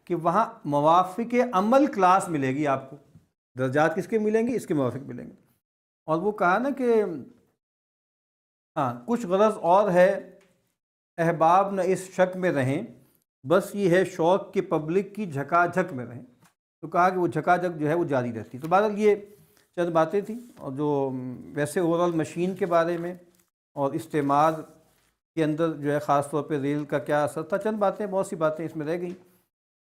کہ وہاں موافق عمل کلاس ملے گی آپ کو. درجات کس کے ملیں گے؟ اس کے موافق ملیں گے. اور وہ کہا نا کہ ہاں کچھ غرض اور ہے احباب نہ اس شک میں رہیں، بس یہ ہے شوق کہ پبلک کی جھکا جھک میں رہیں. تو کہا کہ وہ جھکا جھک جو ہے وہ جاری رہتی. تو بہرحال یہ چند باتیں تھیں، اور جو ویسے اوورال مشین کے بارے میں اور استعمال کے اندر جو ہے خاص طور پہ ریل کا کیا اثر تھا، چند باتیں، بہت سی باتیں اس میں رہ گئیں.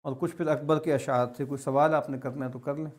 اور کچھ پھر اکبر کے اشعار تھے. کوئی سوال آپ نے کرنا ہے تو کر لیں.